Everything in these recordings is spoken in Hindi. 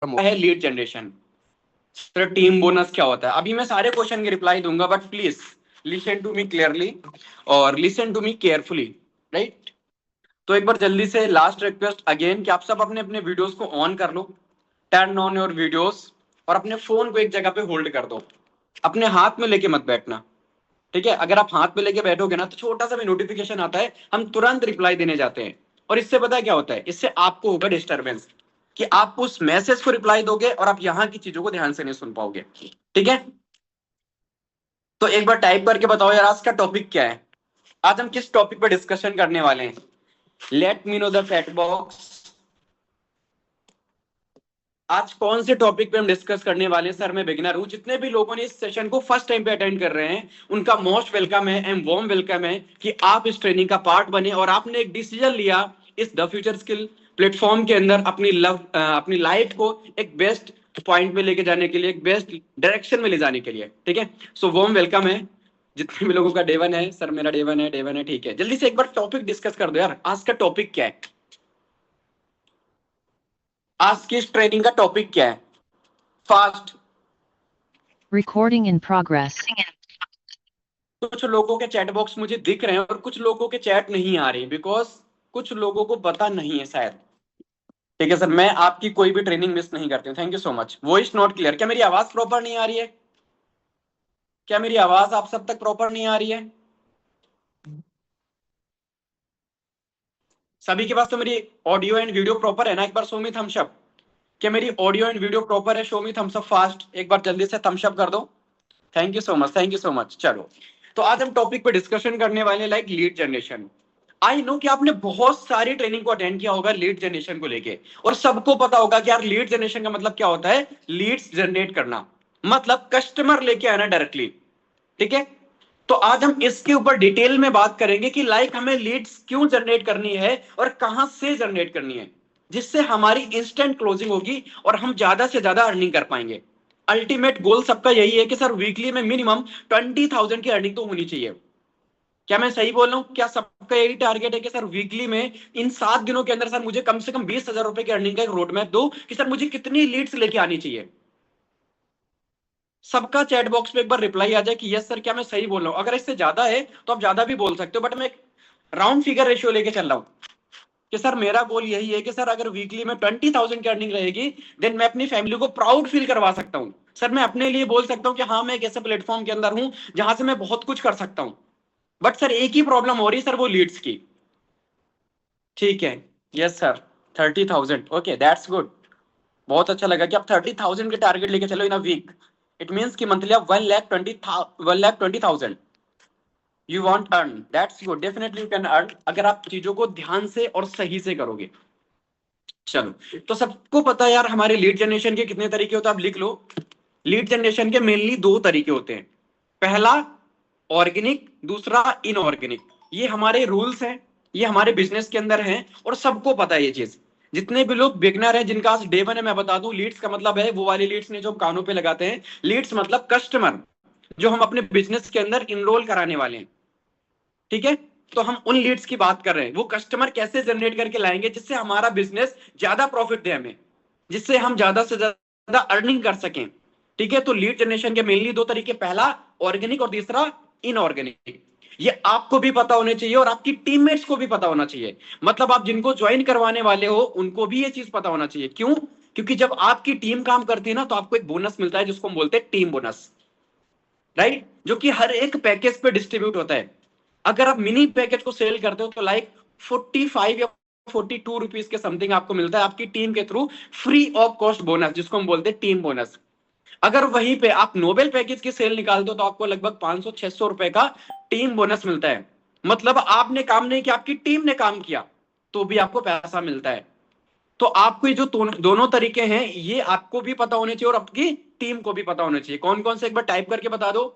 है lead generation. Sir team bonus क्या होता है? अभी मैं सारे क्वेश्चन के रिप्लाई दूंगा, but please listen to me clearly और listen to me carefully, right? तो एक बार जल्दी से लास्ट रिक्वेस्ट अगेन कि आप सब अपने अपने वीडियोस को ऑन कर लो, टर्न ऑन योर वीडियोस, और अपने फोन को एक जगह पे होल्ड कर दो, अपने हाथ में लेके मत बैठना, ठीक है? अगर आप हाथ में लेके बैठोगे ना तो छोटा सा भी नोटिफिकेशन आता है, हम तुरंत रिप्लाई देने जाते हैं, और इससे पता है क्या होता है? इससे आपको होगा डिस्टर्बेंस कि आप उस मैसेज को रिप्लाई दोगे और आप यहाँ की चीजों को ध्यान से नहीं सुन पाओगे, ठीक है? तो एक बार टाइप करके बताओ यार, आज का टॉपिक क्या है? आज हम किस टॉपिक पर डिस्कशन करने वाले हैं? Let me know the chat box. आज कौन से टॉपिक पे हम डिस्कस करने वाले हैं? सर मैं बिगिनर हूं। जितने भी लोगों ने इस सेशन को फर्स्ट टाइम पे अटेंड कर रहे हैं उनका मोस्ट वेलकम है एंड वार्म वेलकम है कि आप इस ट्रेनिंग का पार्ट बने और आपने एक डिसीजन लिया इस द फ्यूचर स्किल प्लेटफॉर्म के अंदर अपनी लाइफ को एक बेस्ट पॉइंट में लेके जाने के लिए, एक बेस्ट डायरेक्शन में ले जाने के लिए, ठीक है? सो वार्म वेलकम है जितने भी लोगों का। डे वन है सर, मेरा डे वन है, ठीक है? जल्दी से एक बार टॉपिक डिस्कस कर दो यार, आज का टॉपिक क्या है? आज की इस ट्रेनिंग का टॉपिक क्या है? फास्ट। Recording in progress. कुछ लोगों के चैट बॉक्स मुझे दिख रहे हैं और कुछ लोगों के चैट नहीं आ रही, बिकॉज कुछ लोगों को पता नहीं है शायद, ठीक है सर? मैं आपकी कोई भी ट्रेनिंग मिस नहीं करती हूँ, thank you so much. Voice not clear, क्या मेरी आवाज प्रॉपर नहीं आ रही है? क्या मेरी आवाज आप सब तक प्रॉपर नहीं आ रही है? सभी के पास तो मेरी ऑडियो एंड वीडियो प्रॉपर है ना? एक बार शो मी थम्स अप। क्या मेरी ऑडियो एंड वीडियो प्रॉपर है? Show me thumbs up fast, एक बार जल्दी से थम्स अप कर दो। Thank you so much, thank you so much. चलो, तो आज हम टॉपिक पे डिस्कशन करने वाले हैं like lead generation. I know कि आपने बहुत सारी ट्रेनिंग को अटेंड किया होगा लीड जनरेशन को लेके, और सबको पता होगा कि यार लीड जनरेशन का मतलब क्या होता है। लीड्स जनरेट करना मतलब कस्टमर लेके आना डायरेक्टली, ठीक है? तो आज हम इसके ऊपर डिटेल में बात करेंगे कि लाइक हमें लीड्स क्यों जनरेट करनी है और कहां से जनरेट करनी है, जिससे हमारी इंस्टेंट क्लोजिंग होगी और हम ज्यादा से ज्यादा अर्निंग कर पाएंगे। अल्टीमेट गोल सबका यही है कि सर वीकली में मिनिमम 20,000 की अर्निंग तो होनी चाहिए। क्या मैं सही बोल रहा हूं? क्या सबका यही टारगेट है कि सर वीकली में इन 7 दिनों के अंदर सर मुझे कम से कम 20,000 रुपए की अर्निंग का एक रोड मैप दो कि सर मुझे कितनी लीड्स लेके आनी चाहिए? सबका चैट बॉक्स में एक बार रिप्लाई आ जाए कि यस सर, क्या मैं सही बोल रहा हूं? अगर इससे ज्यादा है तो आप ज्यादा भी बोल सकते हो, बट मैं एक राउंड फिगर रेशियो लेके चल रहा हूं कि सर मेरा गोल यही है कि सर अगर वीकली में 20,000 की अर्निंग रहेगी देन मैं अपनी फैमिली को प्राउड फील करवा सकता हूं। सर मैं अपने लिए बोल सकता हूं कि हाँ मैं एक ऐसे प्लेटफॉर्म के अंदर हूं जहां से मैं बहुत कुछ कर सकता हूं। बट सर एक ही प्रॉब्लम हो रही है सर, वो लीड्स की, ठीक है? Yes sir, 30,000, okay that's good. बहुत अच्छा लगा कि आप 30,000 के टारगेट लेके चलो इन अ वीक। इट मींस कि मंथली आप 1,20,000 you want earn, that's good, definitely you can earn अगर आप चीजों को ध्यान से और सही से करोगे। चलो, तो सबको पता है यार हमारे लीड जनरेशन के कितने तरीके होते हैं, आप लिख लो। लीड जनरेशन के मेनली 2 तरीके होते हैं, पहला ऑर्गेनिक, दूसरा इनऑर्गेनिक। ये हमारे रूल्स हैं, ये हमारे बिजनेस के अंदर हैं और सबको पता है ये चीज। जितने भी लोग बिगनर हैं जिनका आज डे वन है, मैं बता दूं लीड्स का मतलब है वो वाली लीड्स नहीं जो कानों पे लगाते हैं। लीड्स मतलब कस्टमर जो हम अपने बिजनेस के अंदर इनरोल कराने वाले हैं, ठीक है? तो हम उन लीड्स की बात कर रहे हैं, वो कस्टमर कैसे जनरेट करके लाएंगे जिससे हमारा बिजनेस ज्यादा प्रॉफिट दे हमें, जिससे हम ज्यादा से ज्यादा अर्निंग कर सकें, ठीक है? तो लीड जनरेशन के मेनली 2 तरीके, पहला ऑर्गेनिक और दूसरा इनऑर्गेनिक। ये आपको भी पता होने चाहिए और आपकी टीममेट्स को भी पता होना चाहिए। मतलब आप जिनको ज्वाइन करवाने वाले हो उनको भी ये चीज पता होना चाहिए। क्यों? क्योंकि जब आपकी टीम काम करती है ना तो आपको एक बोनस मिलता है जिसको हम बोलते हैं टीम बोनस, राइट? जो कि हर एक पैकेज पे डिस्ट्रीब्यूट होता है। अगर आप मिनी पैकेज को सेल करते हो तो लाइक 45 या 42 रुपीज के समथिंग आपको मिलता है आपकी टीम के through free of cost bonus, जिसको हम बोलते हैं टीम बोनस। अगर वहीं पे आप नोबेल पैकेज की सेल निकालते हो तो आपको लगभग 500-600 रुपए का टीम बोनस मिलता है। मतलब आपने काम नहीं किया, आपकी टीम ने काम किया तो भी आपको पैसा मिलता है। तो आपको ये जो दोनों तरीके हैं ये आपको भी पता होने चाहिए और आपकी टीम को भी पता होना चाहिए। कौन कौन से एक बार टाइप करके बता दो।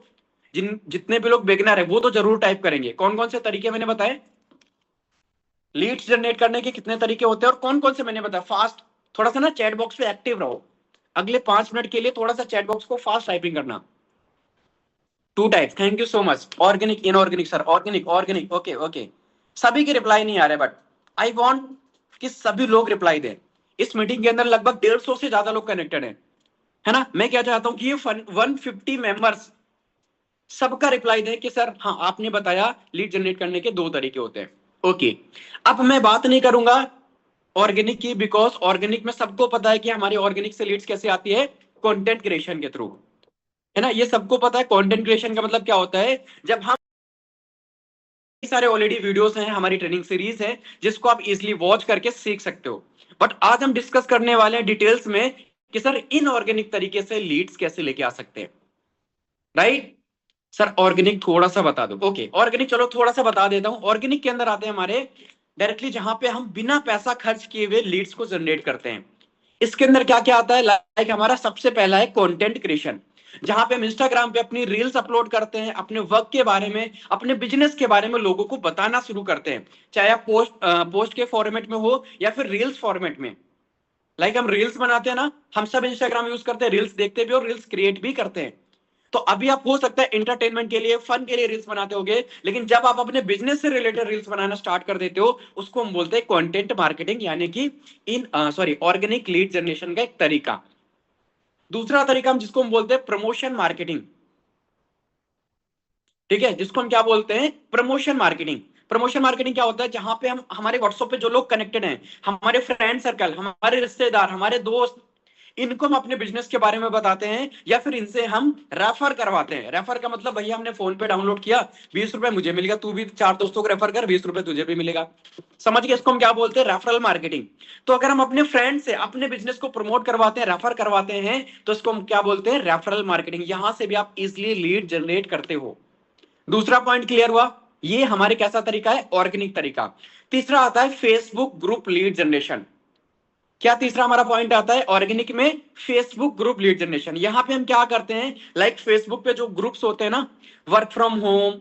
जितने भी लोग बिगिनर है वो तो जरूर टाइप करेंगे। कौन कौन से तरीके मैंने बताए? लीड्स जनरेट करने के कितने तरीके होते हैं और कौन कौन से मैंने बताया? फास्ट, थोड़ा सा ना चैट बॉक्स पे एक्टिव रहो। अगले 5 मिनट के लिए थोड़ा सा चैट बॉक्स को फास्ट टाइपिंग करना। 2 types, thank you so much. Organic, inorganic sir, organic organic, okay okay. सभी के रिप्लाई नहीं आ रहे, बट आई वांट कि सभी लोग रिप्लाई दें। इस मीटिंग के अंदर लगभग 150 से ज्यादा लोग कनेक्टेड हैं, है ना। मैं क्या चाहता हूं कि ये 150 मेंबर्स सबका रिप्लाई दें कि सर हाँ आपने बताया लीड जनरेट करने के 2 तरीके होते हैं। ओके, अब मैं बात नहीं करूंगा ऑर्गेनिक की, बिकॉज ऑर्गेनिक में सबको पता है कि हमारी ऑर्गेनिक से लीड्स कैसे आती है, कंटेंट क्रिएशन के थ्रू, है ना। ये सबको पता है कंटेंट क्रिएशन का मतलब क्या होता है। जब हम सारे ऑलरेडी वीडियोस हैं, हमारी ट्रेनिंग सीरीज है जिसको आप इजीली वॉच करके सीख सकते हो, बट आज हम डिस्कस करने वाले हैं डिटेल्स में कि सर इनऑर्गेनिक तरीके से लीड्स कैसे लेके आ सकते हैं, राइट। सर ऑर्गेनिक थोड़ा सा बता दो। ओके, ऑर्गेनिक चलो थोड़ा सा बता देता हूं। ऑर्गेनिक के अंदर आते हैं हमारे डायरेक्टली जहां पे हम बिना पैसा खर्च किए हुए लीड्स को जनरेट करते हैं। इसके अंदर क्या क्या आता है, लाइक हमारा सबसे पहला है कंटेंट क्रिएशन, जहां पे हम इंस्टाग्राम पे अपनी रील्स अपलोड करते हैं, अपने वर्क के बारे में, अपने बिजनेस के बारे में लोगों को बताना शुरू करते हैं, चाहे आप पोस्ट के फॉर्मेट में हो या फिर रील्स फॉर्मेट में। लाइक हम रील्स बनाते हैं ना, हम सब इंस्टाग्राम यूज करते हैं, रील्स देखते भी और रील्स क्रिएट भी करते हैं। तो अभी आप हो सकता है एंटरटेनमेंट के लिए, फन के लिए रील्स बनाते होगे, लेकिन जब आप अपने बिजनेस से रिलेटेड रील्स बनाना स्टार्ट कर देते हो, उसको हम बोलते हैं कंटेंट मार्केटिंग, यानी कि ऑर्गेनिक लीड जनरेशन का एक तरीका। दूसरा तरीका हम जिसको हम बोलते हैं प्रमोशन मार्केटिंग, ठीक है, जिसको हम क्या बोलते हैं, प्रमोशन मार्केटिंग। प्रमोशन मार्केटिंग क्या होता है, जहां पे हम हमारे व्हाट्सएप पे जो लोग कनेक्टेड हैं, हमारे फ्रेंड सर्कल, हमारे रिश्तेदार, हमारे दोस्त, इनको हम अपने बिजनेस के बारे में बताते हैं या फिर इनसे हम रेफर करवाते हैं। रेफर का मतलब भैया हमने फोन पे डाउनलोड किया, 20 रुपए मुझे मिलेगा, तू भी 4 दोस्तों को रेफर कर, 20 रुपए तुझे भी मिलेगा। समझ गए, इसको हम क्या बोलते हैं, रेफरल मार्केटिंग। तो अगर हम अपने फ्रेंड से अपने बिजनेस को प्रमोट करवाते हैं, रेफर करवाते हैं, तो इसको हम क्या बोलते हैं, रेफरल मार्केटिंग। यहां से भी आप इजिली लीड जनरेट करते हो। दूसरा पॉइंट क्लियर हुआ, ये हमारे कैसा तरीका है, ऑर्गेनिक तरीका। तीसरा आता है फेसबुक ग्रुप लीड जनरेशन। क्या तीसरा हमारा पॉइंट आता है ऑर्गेनिक में, फेसबुक ग्रुप लीड जनरेशन। यहां पे हम क्या करते हैं, लाइक फेसबुक पे जो ग्रुप्स होते हैं ना, work from home,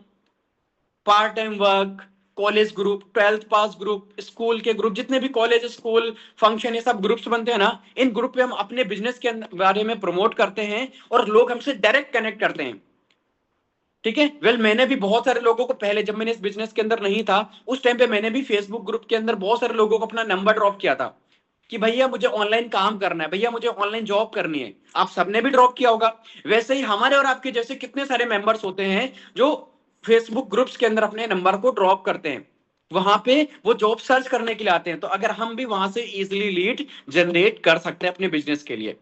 part time work, college group, 12th pass group, school के ग्रुप, जितने भी कॉलेज स्कूल फंक्शन ये सब ग्रुप्स बनते हैं ना, इन ग्रुप पे हम अपने बिजनेस के बारे में प्रमोट करते हैं और लोग हमसे डायरेक्ट कनेक्ट करते हैं, ठीक है। वेल मैंने भी बहुत सारे लोगों को, पहले जब मैंने इस बिजनेस के अंदर नहीं था उस टाइम पे मैंने भी फेसबुक ग्रुप के अंदर बहुत सारे लोगों को अपना नंबर ड्रॉप किया था कि भैया मुझे ऑनलाइन काम करना है, भैया मुझे ऑनलाइन जॉब करनी है। आप सबने भी ड्रॉप किया होगा। वैसे ही हमारे और आपके जैसे कितने सारे मेंबर्स होते हैं जो फेसबुक ग्रुप्स के अंदर अपने नंबर को ड्रॉप करते हैं, वहां पे वो जॉब सर्च करने के लिए आते हैं। तो अगर हम भी वहां से इजिली लीड जनरेट कर सकते हैं अपने बिजनेस के लिए,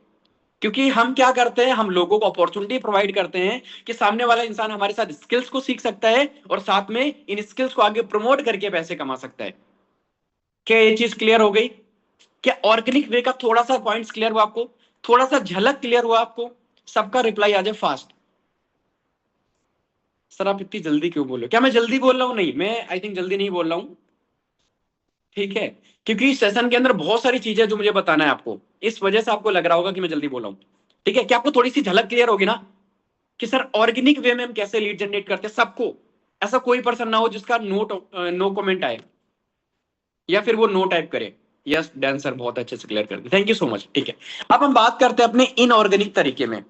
क्योंकि हम क्या करते हैं, हम लोगों को अपॉर्चुनिटी प्रोवाइड करते हैं कि सामने वाला इंसान हमारे साथ स्किल्स को सीख सकता है और साथ में इन स्किल्स को आगे प्रमोट करके पैसे कमा सकता है। क्या ये चीज क्लियर हो गई? क्या ऑर्गेनिक वे का थोड़ा सा पॉइंट्स क्लियर हुआ आपको, थोड़ा सा झलक क्लियर हुआ आपको? सबका रिप्लाई आ जाए फास्ट। सर आप इतनी जल्दी क्यों बोल रहे हो? क्या मैं जल्दी बोल रहा हूं? नहीं, मैं आई थिंक जल्दी नहीं बोल रहा हूं, ठीक है, क्योंकि सेशन के अंदर बहुत सारी चीजें जो मुझे बताना है आपको, इस वजह से आपको लग रहा होगा कि मैं जल्दी बोल रहा हूं, ठीक है। क्या आपको थोड़ी सी झलक क्लियर होगी ना कि सर ऑर्गेनिक वे में हम कैसे लीड जनरेट करते हैं? सबको, ऐसा कोई पर्सन ना हो जिसका नो कमेंट आए या फिर वो नो टाइप करे। यस डैन सर, बहुत अच्छे से क्लियर कर दी, थैंक यू सो मच, ठीक है। अब हम बात करते हैं अपने इनऑर्गेनिक तरीके में।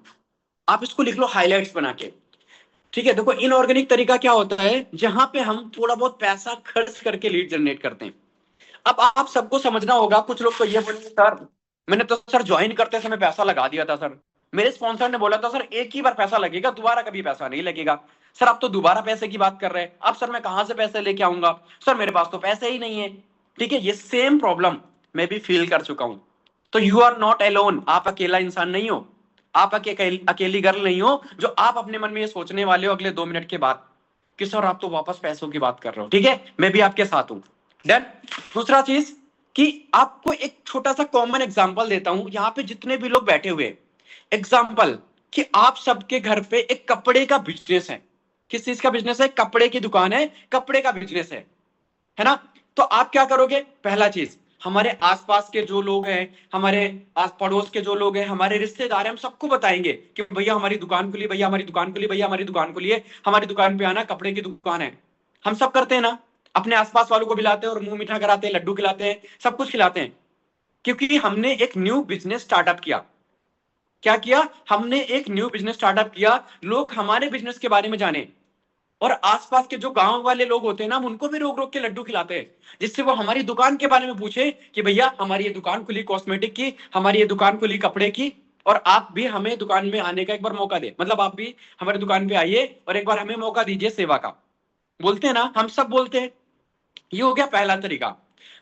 आप इसको लिख लो हाईलाइट्स बना के, ठीक है। देखो इनऑर्गेनिक तरीका क्या होता है, जहां पे हम थोड़ा बहुत पैसा खर्च करके लीड जनरेट करते हैं। अब आप सबको समझना होगा, कुछ लोग तो ये बोलेंगे सर मैंने तो सर ज्वाइन करते समय पैसा लगा दिया था सर, मेरे स्पॉन्सर ने बोला था सर एक ही बार पैसा लगेगा, दोबारा कभी पैसा नहीं लगेगा। सर आप तो दोबारा पैसे की बात कर रहे हैं, अब सर मैं कहां से पैसे लेके आऊंगा, सर मेरे पास तो पैसे ही नहीं है, ठीक है। ये सेम प्रॉब्लम मैं भी फील कर चुका हूं। तो यू आर नॉट अलोन, आप अकेला इंसान नहीं हो, आप अकेली गर्ल नहीं हो जो आप अपने मन में ये सोचने वाले हो अगले 2 मिनट के बाद कि सर आप तो वापस पैसों की बात कर रहे हो, ठीक है, मैं भी आपके साथ हूं। देन दूसरा चीज कि आपको एक छोटा सा कॉमन एग्जांपल देता हूं, यहां पे जितने भी लोग बैठे हुए, एग्जांपल कि आप सबके घर पे एक कपड़े का बिजनेस है। किस चीज का बिजनेस है? कपड़े की दुकान है, कपड़े का बिजनेस है ना। तो आप क्या करोगे, पहला चीज हमारे आसपास के जो लोग हैं, हमारे आस पड़ोस के जो लोग हैं, हमारे रिश्तेदार हैं, हम सबको बताएंगे कि भैया हमारी दुकान खुली, भैया हमारी दुकान खुली, भैया हमारी दुकान खुली है, हमारी दुकान पे आना, कपड़े की दुकान है। हम सब करते हैं ना, अपने आसपास वालों को बुलाते हैं और मुंह मीठा कराते हैं, लड्डू खिलाते हैं, सब कुछ खिलाते हैं, क्योंकि हमने एक न्यू बिजनेस स्टार्टअप किया। क्या किया? हमने एक न्यू बिजनेस स्टार्टअप किया, लोग हमारे बिजनेस के बारे में जाने, और आसपास के जो गांव वाले लोग होते हैं ना, हम उनको भी रोक रोक के लड्डू खिलाते हैं, जिससे वो हमारी दुकान के बारे में पूछे कि भैया हमारी ये दुकान खुली कॉस्मेटिक की, हमारी ये दुकान खुली कपड़े की, और आप भी हमें दुकान में आने का एक बार मौका दे, मतलब आप भी हमारी दुकान पे आइए और एक बार हमें मौका दीजिए सेवा का। बोलते हैं ना, हम सब बोलते हैं। ये हो गया पहला तरीका।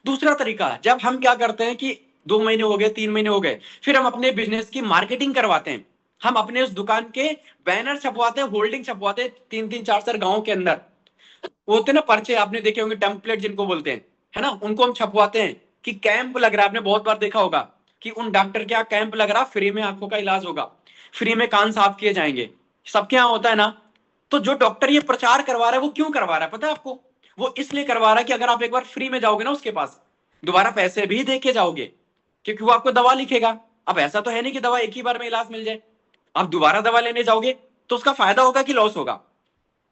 दूसरा तरीका, जब हम क्या करते हैं कि 2 महीने हो गए, 3 महीने हो गए, फिर हम अपने बिजनेस की मार्केटिंग करवाते हैं। हम अपने उस दुकान के बैनर छपवाते हैं, होल्डिंग छपवाते हैं 3-3 4-4 गांव के अंदर। वो होते हैं ना पर्चे, आपने देखे होंगे, टेम्पलेट जिनको बोलते हैं, है ना, उनको हम छपवाते हैं कि कैंप लग रहा है। आपने बहुत बार देखा होगा कि उन डॉक्टर के यहाँ कैंप लग रहा, फ्री में आंखों का इलाज होगा, फ्री में कान साफ किए जाएंगे, सबके यहाँ होता है ना। तो जो डॉक्टर ये प्रचार करवा रहा है, वो क्यों करवा रहा है पता है आपको? वो इसलिए करवा रहा है कि अगर आप एक बार फ्री में जाओगे ना उसके पास, दोबारा पैसे भी दे के जाओगे, क्योंकि वो आपको दवा लिखेगा। अब ऐसा तो है नहीं कि दवा एक ही बार में इलाज मिल जाए, आप दोबारा दवा लेने जाओगे तो उसका फायदा होगा कि लॉस होगा?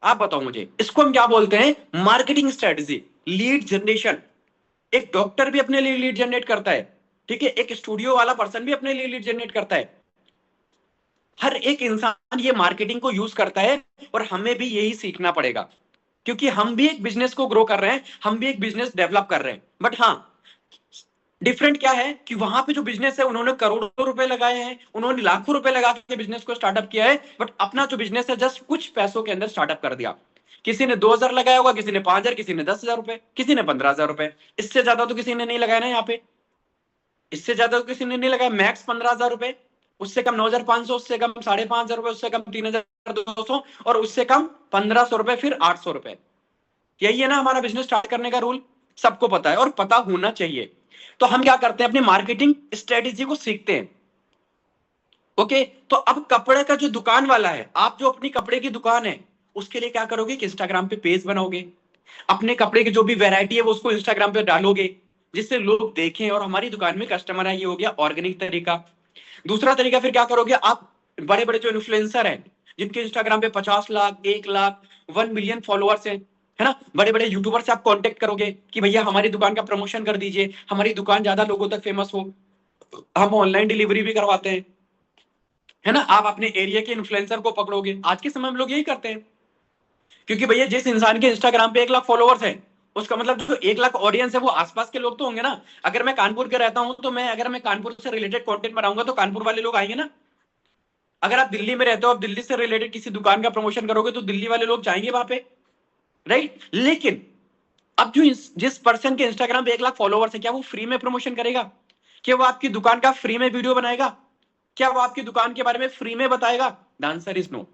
आप बताओ मुझे। इसको हम क्या बोलते हैं? Marketing strategy, lead generation. एक डॉक्टर भी अपने लिए लीड जनरेट करता है, ठीक है, एक स्टूडियो वाला पर्सन भी अपने लिए लीड जनरेट करता है। हर एक इंसान ये मार्केटिंग को यूज करता है, और हमें भी यही सीखना पड़ेगा, क्योंकि हम भी एक बिजनेस को ग्रो कर रहे हैं, हम भी एक बिजनेस डेवलप कर रहे हैं। बट हाँ, डिफरेंट क्या है कि वहां पे जो बिजनेस है उन्होंने करोड़ों रुपए लगाए हैं, उन्होंने लाखों रुपए लगा के बिजनेस को स्टार्टअप किया है, बट अपना जो बिजनेस है जस्ट कुछ पैसों के अंदर स्टार्टअप कर दिया। किसी ने 2,000 लगाया होगा, किसी ने 5,000, किसी ने 10,000 रुपए, किसी ने 15,000 रुपए। इससे ज्यादा तो किसी ने नहीं लगाया ना यहाँ पे, इससे ज्यादा तो किसी ने नहीं लगाया। मैक्स 15,000 रुपए, उससे कम 9,500, उससे कम 5,500 रुपए, उससे कम 3,200, और उससे कम 1,500 रुपए, फिर 800 रुपए। यही है ना हमारा बिजनेस स्टार्ट करने का रूल, सबको पता है और पता होना चाहिए। तो हम क्या करते हैं, अपनी मार्केटिंग स्ट्रेटेजी को सीखते हैं। ओके, तो अब कपड़े का जो दुकान वाला है, आप जो अपनी कपड़े की दुकान है, उसके लिए क्या करोगे कि इंस्टाग्राम पे पेज बनाओगे, अपने कपड़े की जो भी वैरायटी है वो उसको इंस्टाग्राम पे डालोगे, जिससे लोग देखें और हमारी दुकान में कस्टमर आए। ये हो गया ऑर्गेनिक तरीका। दूसरा तरीका फिर क्या करोगे आप, बड़े बड़े जो इन्फ्लुएंसर हैं, जिनके इंस्टाग्राम पे 50 लाख, 1 लाख, 1 मिलियन फॉलोअर्स हैं, है ना, बड़े बड़े यूट्यूबर से आप कांटेक्ट करोगे कि भैया हमारी दुकान का प्रमोशन कर दीजिए, हमारी दुकान ज्यादा लोगों तक फेमस हो। हम ऑनलाइन डिलीवरी भी करवाते हैं, है ना। आप अपने एरिया के इन्फ्लुएंसर को पकड़ोगे, आज के समय में लोग यही करते हैं, क्योंकि भैया जिस इंसान के इंस्टाग्राम पे 1 लाख फॉलोअर्स है, उसका मतलब जो 1 लाख ऑडियंस है वो आसपास के लोग तो होंगे ना। अगर मैं कानपुर के रहता हूं तो अगर मैं कानपुर से रिलेटेड कंटेंट बनाऊंगा तो कानपुर वाले लोग आएंगे ना। अगर आप दिल्ली में रहते हो, आप दिल्ली से रिलेटेड किसी दुकान का प्रमोशन करोगे तो दिल्ली वाले लोग जाएंगे वहां पे, राइट। लेकिन अब जो जिस पर्सन के इंस्टाग्राम पे 1 लाख फॉलोअर्स है, क्या वो फ्री में प्रमोशन करेगा? क्या वो आपकी दुकान का फ्री में वीडियो बनाएगा? क्या वो आपकी दुकान के बारे में फ्री में बताएगा? The answer is no.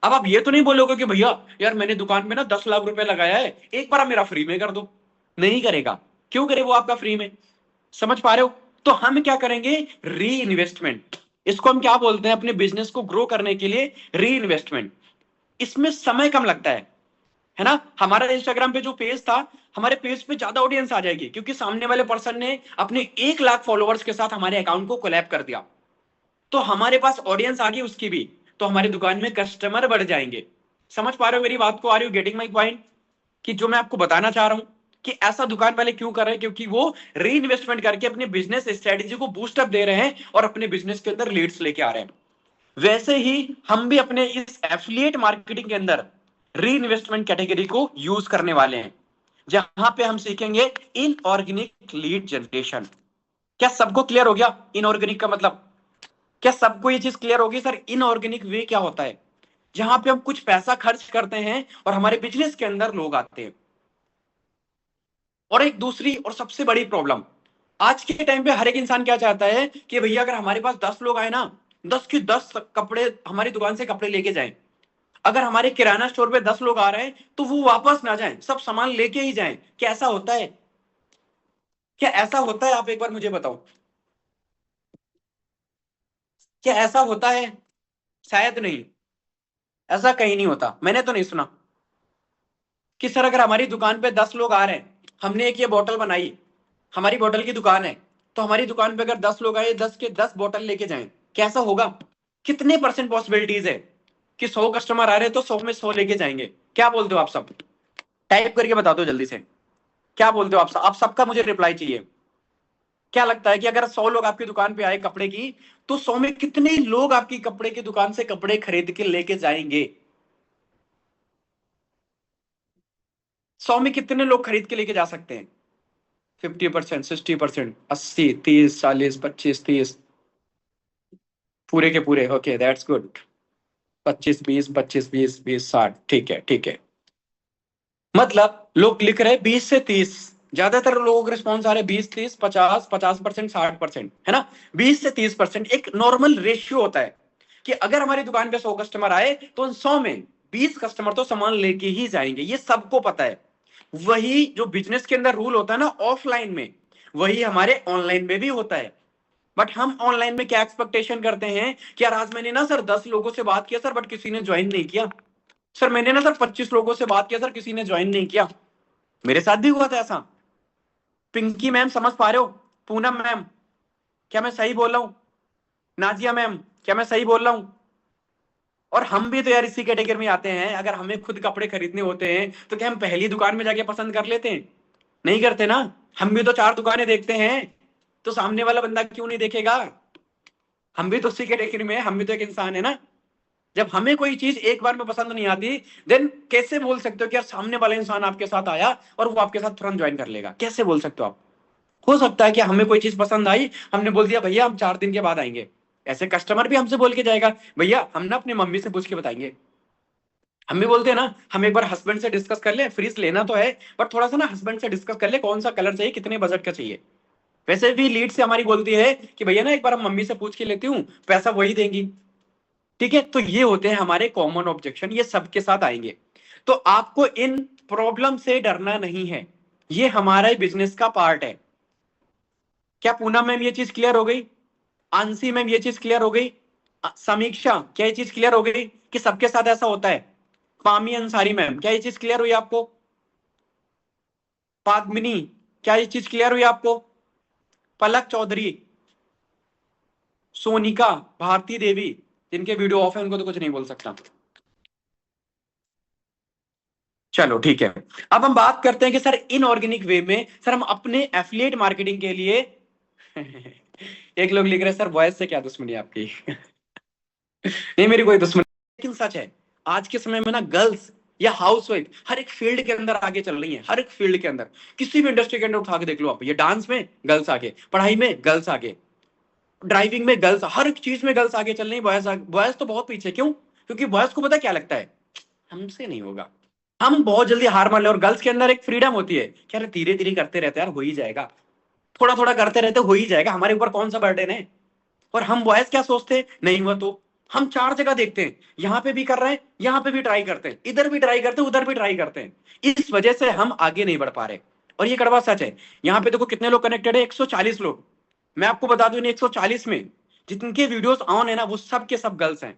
अब आप ये तो नहीं बोलोगे कि भैया यार मैंने दुकान में ना 10 लाख रुपए लगाया है, एक बार आप मेरा फ्री में कर दो। नहीं करेगा। क्यों करे वो आपका फ्री में? समझ पा रहे हो? तो हम क्या करेंगे, री इन्वेस्टमेंट। इसको हम क्या बोलते हैं, अपने बिजनेस को ग्रो करने के लिए री इन्वेस्टमेंट। इसमें समय कम लगता है ना। हमारा इंस्टाग्राम पे जो पेज था, हमारे पेज पे ज्यादा ऑडियंस आ जाएगी, क्योंकि सामने वाले पर्सन ने अपने 1 लाख फॉलोअर्स के साथ हमारे अकाउंट को कोलैब कर दिया, तो हमारे पास ऑडियंस आ गई उसकी भी, तो हमारी दुकान में कस्टमर बढ़ जाएंगे। समझ पा रहे हो मेरी बात को? Are you getting my point? कि जो मैं आपको बताना चाह रहा हूं कि ऐसा दुकान वाले क्यों कर रहे हैं, क्योंकि वो री इन्वेस्टमेंट करके अपने बिजनेस स्ट्रेटेजी को बूस्ट अप दे रहे हैं और अपने बिजनेस के अंदर लीड्स लेके आ रहे हैं। वैसे ही हम भी अपने इस एफिलिएट मार्केटिंग के अंदर री इन्वेस्टमेंट कैटेगरी को यूज करने वाले हैं, जहां पे हम सीखेंगे इनऑर्गेनिक लीड जनरेशन। क्या सबको क्लियर हो गया इनऑर्गेनिक का मतलब? क्या सबको ये चीज क्लियर होगी सर इनऑर्गेनिक वे क्या होता है? जहां पे हम कुछ पैसा खर्च करते हैं और हमारे बिजनेस के अंदर लोग आते हैं। और एक दूसरी और सबसे बड़ी प्रॉब्लम, आज के टाइम पे हर एक इंसान क्या चाहता है कि भैया अगर हमारे पास 10 लोग आए ना, 10 के 10 कपड़े हमारी दुकान से कपड़े लेके जाएं। अगर हमारे किराना स्टोर पे 10 लोग आ रहे हैं तो वो वापस ना जाएं, सब सामान लेके ही जाएं। क्या ऐसा होता है? क्या ऐसा होता है? आप एक बार मुझे बताओ, क्या ऐसा होता है? शायद नहीं। ऐसा कहीं नहीं होता, मैंने तो नहीं सुना कि सर अगर हमारी दुकान पे 10 लोग आ रहे हैं, हमने एक ये बोतल बनाई, हमारी बोतल की दुकान है, तो हमारी दुकान पे अगर 10 लोग आए, 10 के 10 बोतल लेके जाएं, कैसा होगा? कितने परसेंट पॉसिबिलिटीज है कि 100 कस्टमर आ रहे हैं तो 100 में 100 लेके जाएंगे? क्या बोलते हो आप सब? टाइप करके बता दो जल्दी से। क्या बोलते हो आप सब? आप सबका मुझे रिप्लाई चाहिए। क्या लगता है कि अगर 100 लोग आपकी दुकान पे आए कपड़े की, तो 100 में कितने लोग आपकी कपड़े की दुकान से कपड़े खरीद के लेके जाएंगे? 100 में कितने लोग खरीद के लेके जा सकते हैं? 50%, 60%, 80, 30, 40, 25, 30, पूरे के पूरे। Okay, that's good. 25, 20, 25, 20, 20, 60। ठीक है, ठीक है। मतलब लोग लिख रहे हैं 20 से 30, ज्यादातर लोगों के रिस्पॉन्स आ रहे हैं 20, 30, 50, 50%, 60%, है ना? 20 से 30% एक नॉर्मल रेशियो होता है कि अगर हमारी दुकान पे 100 कस्टमर आए तो उन 100 में 20 कस्टमर तो सामान लेके ही जाएंगे, ये सबको पता है। वही जो बिजनेस के अंदर रूल होता है ना ऑफलाइन में, वही हमारे ऑनलाइन में भी होता है। बट हम ऑनलाइन में क्या एक्सपेक्टेशन करते हैं कि यार आज मैंने ना सर 10 लोगों से बात किया सर, बट किसी ने ज्वाइन नहीं किया। सर मैंने ना सर 25 लोगों से बात किया सर, किसी ने ज्वाइन नहीं किया। मेरे साथ भी हुआ था ऐसा। पिंकी मैम समझ पा रहे हो? पूनम मैम, क्या मैं सही बोल रहा हूं? नाजिया मैम, क्या मैं सही बोल रहा हूं? और हम भी तो यार इसी कैटेगरी में आते हैं। अगर हमें खुद कपड़े खरीदने होते हैं तो क्या हम पहली दुकान में जाके पसंद कर लेते हैं? नहीं करते ना। हम भी तो 4 दुकानें देखते हैं, तो सामने वाला बंदा क्यों नहीं देखेगा? हम भी तो उसी कैटेगरी में, हम भी तो एक इंसान है ना। जब हमें कोई चीज एक बार में पसंद नहीं आती, देन कैसे बोल सकते हो कि यार सामने वाला इंसान आपके साथ आया और वो आपके साथ तुरंत ज्वाइन कर लेगा? कैसे बोल सकते हो आप? हो सकता है कि हमें कोई चीज पसंद आई, हमने बोल दिया भैया हम 4 दिन के बाद आएंगे। ऐसे कस्टमर भी हमसे बोल के जाएगा भैया हम ना अपनी मम्मी से पूछ के बताएंगे। हम भी बोलते हैं ना, हम एक बार हस्बैंड से डिस्कस कर ले, फ्रिज लेना तो है बट थोड़ा सा ना हस्बैंड से डिस्कस कर ले कौन सा कलर चाहिए, कितने बजट का चाहिए। वैसे भी लीड से हमारी बोलती है कि भैया ना एक बार हम मम्मी से पूछ के लेती हूँ, पैसा वही देंगी। ठीक है, तो ये होते हैं हमारे कॉमन ऑब्जेक्शन, ये सबके साथ आएंगे। तो आपको इन प्रॉब्लम से डरना नहीं है, ये हमारा बिजनेस का पार्ट है। क्या पूनम मैम ये चीज क्लियर हो गई? आंसी मैम ये चीज क्लियर हो गई? समीक्षा क्या ये चीज क्लियर हो गई कि सबके साथ ऐसा होता है? पामी अंसारी मैम क्या ये चीज क्लियर हुई आपको? पादमिनी क्या ये चीज क्लियर हुई आपको? पलक चौधरी, सोनिका, भारती देवी, जिनके वीडियो ऑफ है उनको तो कुछ नहीं बोल सकता। चलो ठीक है। अब हम बात करते हैं कि सर इनऑर्गेनिक वे में सर हम अपने एफिलिएट मार्केटिंग के लिए एक लोग लिख रहे हैं सर वॉइस से क्या दुश्मनी आपकी? नहीं मेरी कोई दुश्मनी, लेकिन सच है आज के समय में ना गर्ल्स या हाउसवाइफ हर एक फील्ड के अंदर आगे चल रही है। हर एक फील्ड के अंदर, किसी भी इंडस्ट्री के अंदर उठा के देख लो आप, ये डांस में गर्ल्स आगे, पढ़ाई में गर्ल्स आगे, ड्राइविंग में गर्ल्स, हर एक चीज में गर्ल्स आगे चल रही है। बॉयज तो बहुत पीछे। क्यों? क्योंकि बॉयज को पता क्या लगता है, हमसे नहीं होगा, हम बहुत जल्दी हार मान ले। और गर्ल्स के अंदर एक फ्रीडम होती है कि अरे धीरे धीरे करते रहते यार हो ही जाएगा, थोड़ा थोड़ा करते रहते हो ही जाएगा, हमारे ऊपर कौन सा बर्डन है। और हम बॉयज क्या सोचते हैं, नहीं हुआ तो हम 4 जगह देखते हैं, यहाँ पे भी कर रहे हैं, यहाँ पे भी ट्राई करते हैं, इधर भी ट्राई करते हैं, उधर भी ट्राई करते हैं। इस वजह से हम आगे नहीं बढ़ पा रहे। और ये कड़वा सच है। यहाँ पे देखो कितने लोग कनेक्टेड है, 140 लोग। मैं आपको बता दूं इन 140 में जिनके वीडियोस ऑन है ना वो सब के सब गर्ल्स हैं।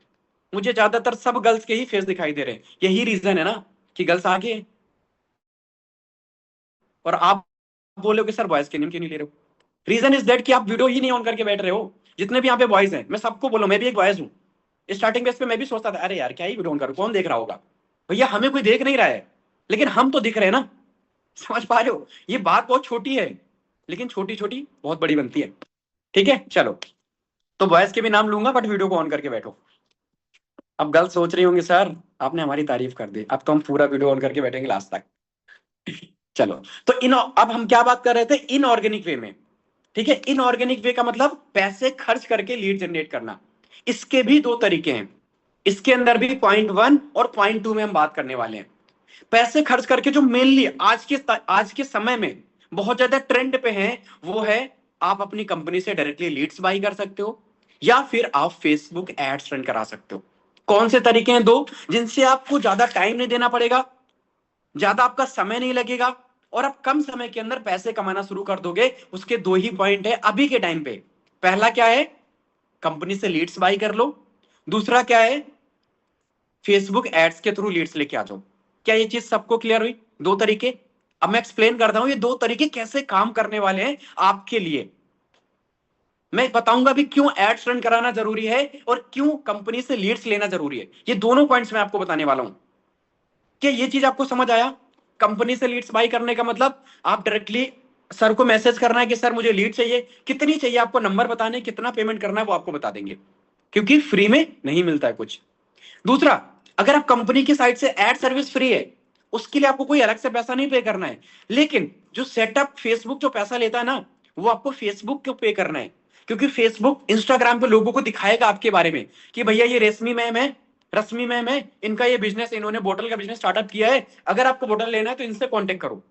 मुझे ज्यादातर सब गर्ल्स के ही फेस दिखाई दे रहे हैं। यही रीजन है ना कि गर्ल्स आगे हैं। और आप बोलोगे सर बॉयज के नेम क्यों नहीं ले रहे हो? रीजन इज दैट कि आप वीडियो ही नहीं ऑन करके बैठ रहे हो। जितने भी यहाँ पे बॉयज हैं, मैं सबको बोलो, मैं भी एक बॉयज हूँ। स्टार्टिंग बेस पे मैं भी सोचता था अरे यार क्या ही वीडियो ऑन करूँ, कौन देख रहा होगा? भैया हमें कोई देख नहीं रहा है, लेकिन हम तो दिख रहे हैं ना। समझ पा रहे हो? ये बात बहुत छोटी है, लेकिन छोटी छोटी बहुत बड़ी बनती है। ठीक है चलो, तो बॉयज के भी नाम लूंगा बट वीडियो को ऑन करके बैठो। अब गर्ल्स सोच रही होंगी सर आपने हमारी तारीफ कर दी, अब तो हम पूरा वीडियो ऑन करके बैठेंगे लास्ट तक। चलो, तो अब हम क्या बात कर रहे थे, इनऑर्गेनिक वे में। ठीक है, इनऑर्गेनिक वे का मतलब पैसे खर्च करके लीड जनरेट करना। इसके भी 2 तरीके हैं। इसके अंदर भी पॉइंट 1 और पॉइंट 2 में हम बात करने वाले हैं। पैसे खर्च करके जो मेनली आज के समय में बहुत ज्यादा ट्रेंड पे है, वो है आप अपनी कंपनी से डायरेक्टली लीड्स बाई कर सकते हो, या फिर आप फेसबुक एड्स रन करा सकते हो। कौन से तरीके हैं 2 जिनसे आपको ज्यादा टाइम नहीं देना पड़ेगा, ज्यादा आपका समय नहीं लगेगा, और आप कम समय के अंदर पैसे कमाना शुरू कर दोगे? उसके 2 ही पॉइंट है अभी के टाइम पे। पहला क्या है, कंपनी से लीड्स बाई कर लो। दूसरा क्या है, फेसबुक एड्स के थ्रू लीड्स लेके आ जाओ। क्या ये चीज सबको क्लियर हुई? 2 तरीके। अब मैं एक्सप्लेन करता हूं ये 2 तरीके कैसे काम करने वाले हैं आपके लिए। मैं बताऊंगा भी क्यों एड्स रन कराना जरूरी है और क्यों कंपनी से लीड्स लेना जरूरी है। ये दोनों पॉइंट्स मैं आपको बताने वाला हूं। क्या ये चीज आपको समझ आया? कंपनी से लीड्स बाई करने का मतलब आप डायरेक्टली सर को मैसेज करना है कि सर मुझे लीड चाहिए, कितनी चाहिए आपको नंबर बताने, कितना पेमेंट करना है वो आपको बता देंगे, क्योंकि फ्री में नहीं मिलता है कुछ। दूसरा, अगर आप कंपनी की साइड से एड सर्विस फ्री है, उसके लिए आपको कोई अलग से पैसा नहीं पे करना है। लेकिन जो सेटअप फेसबुक जो पैसा लेता है ना, वो आपको फेसबुक को पे करना है, क्योंकि फेसबुक इंस्टाग्राम पे लोगों को दिखाएगा आपके बारे में कि भैया ये रश्मि मैम है, इनका ये बिजनेस, इन्होंने बोतल का बिजनेस स्टार्टअप किया है, अगर आपको बोतल लेना है तो इनसे कांटेक्ट करो।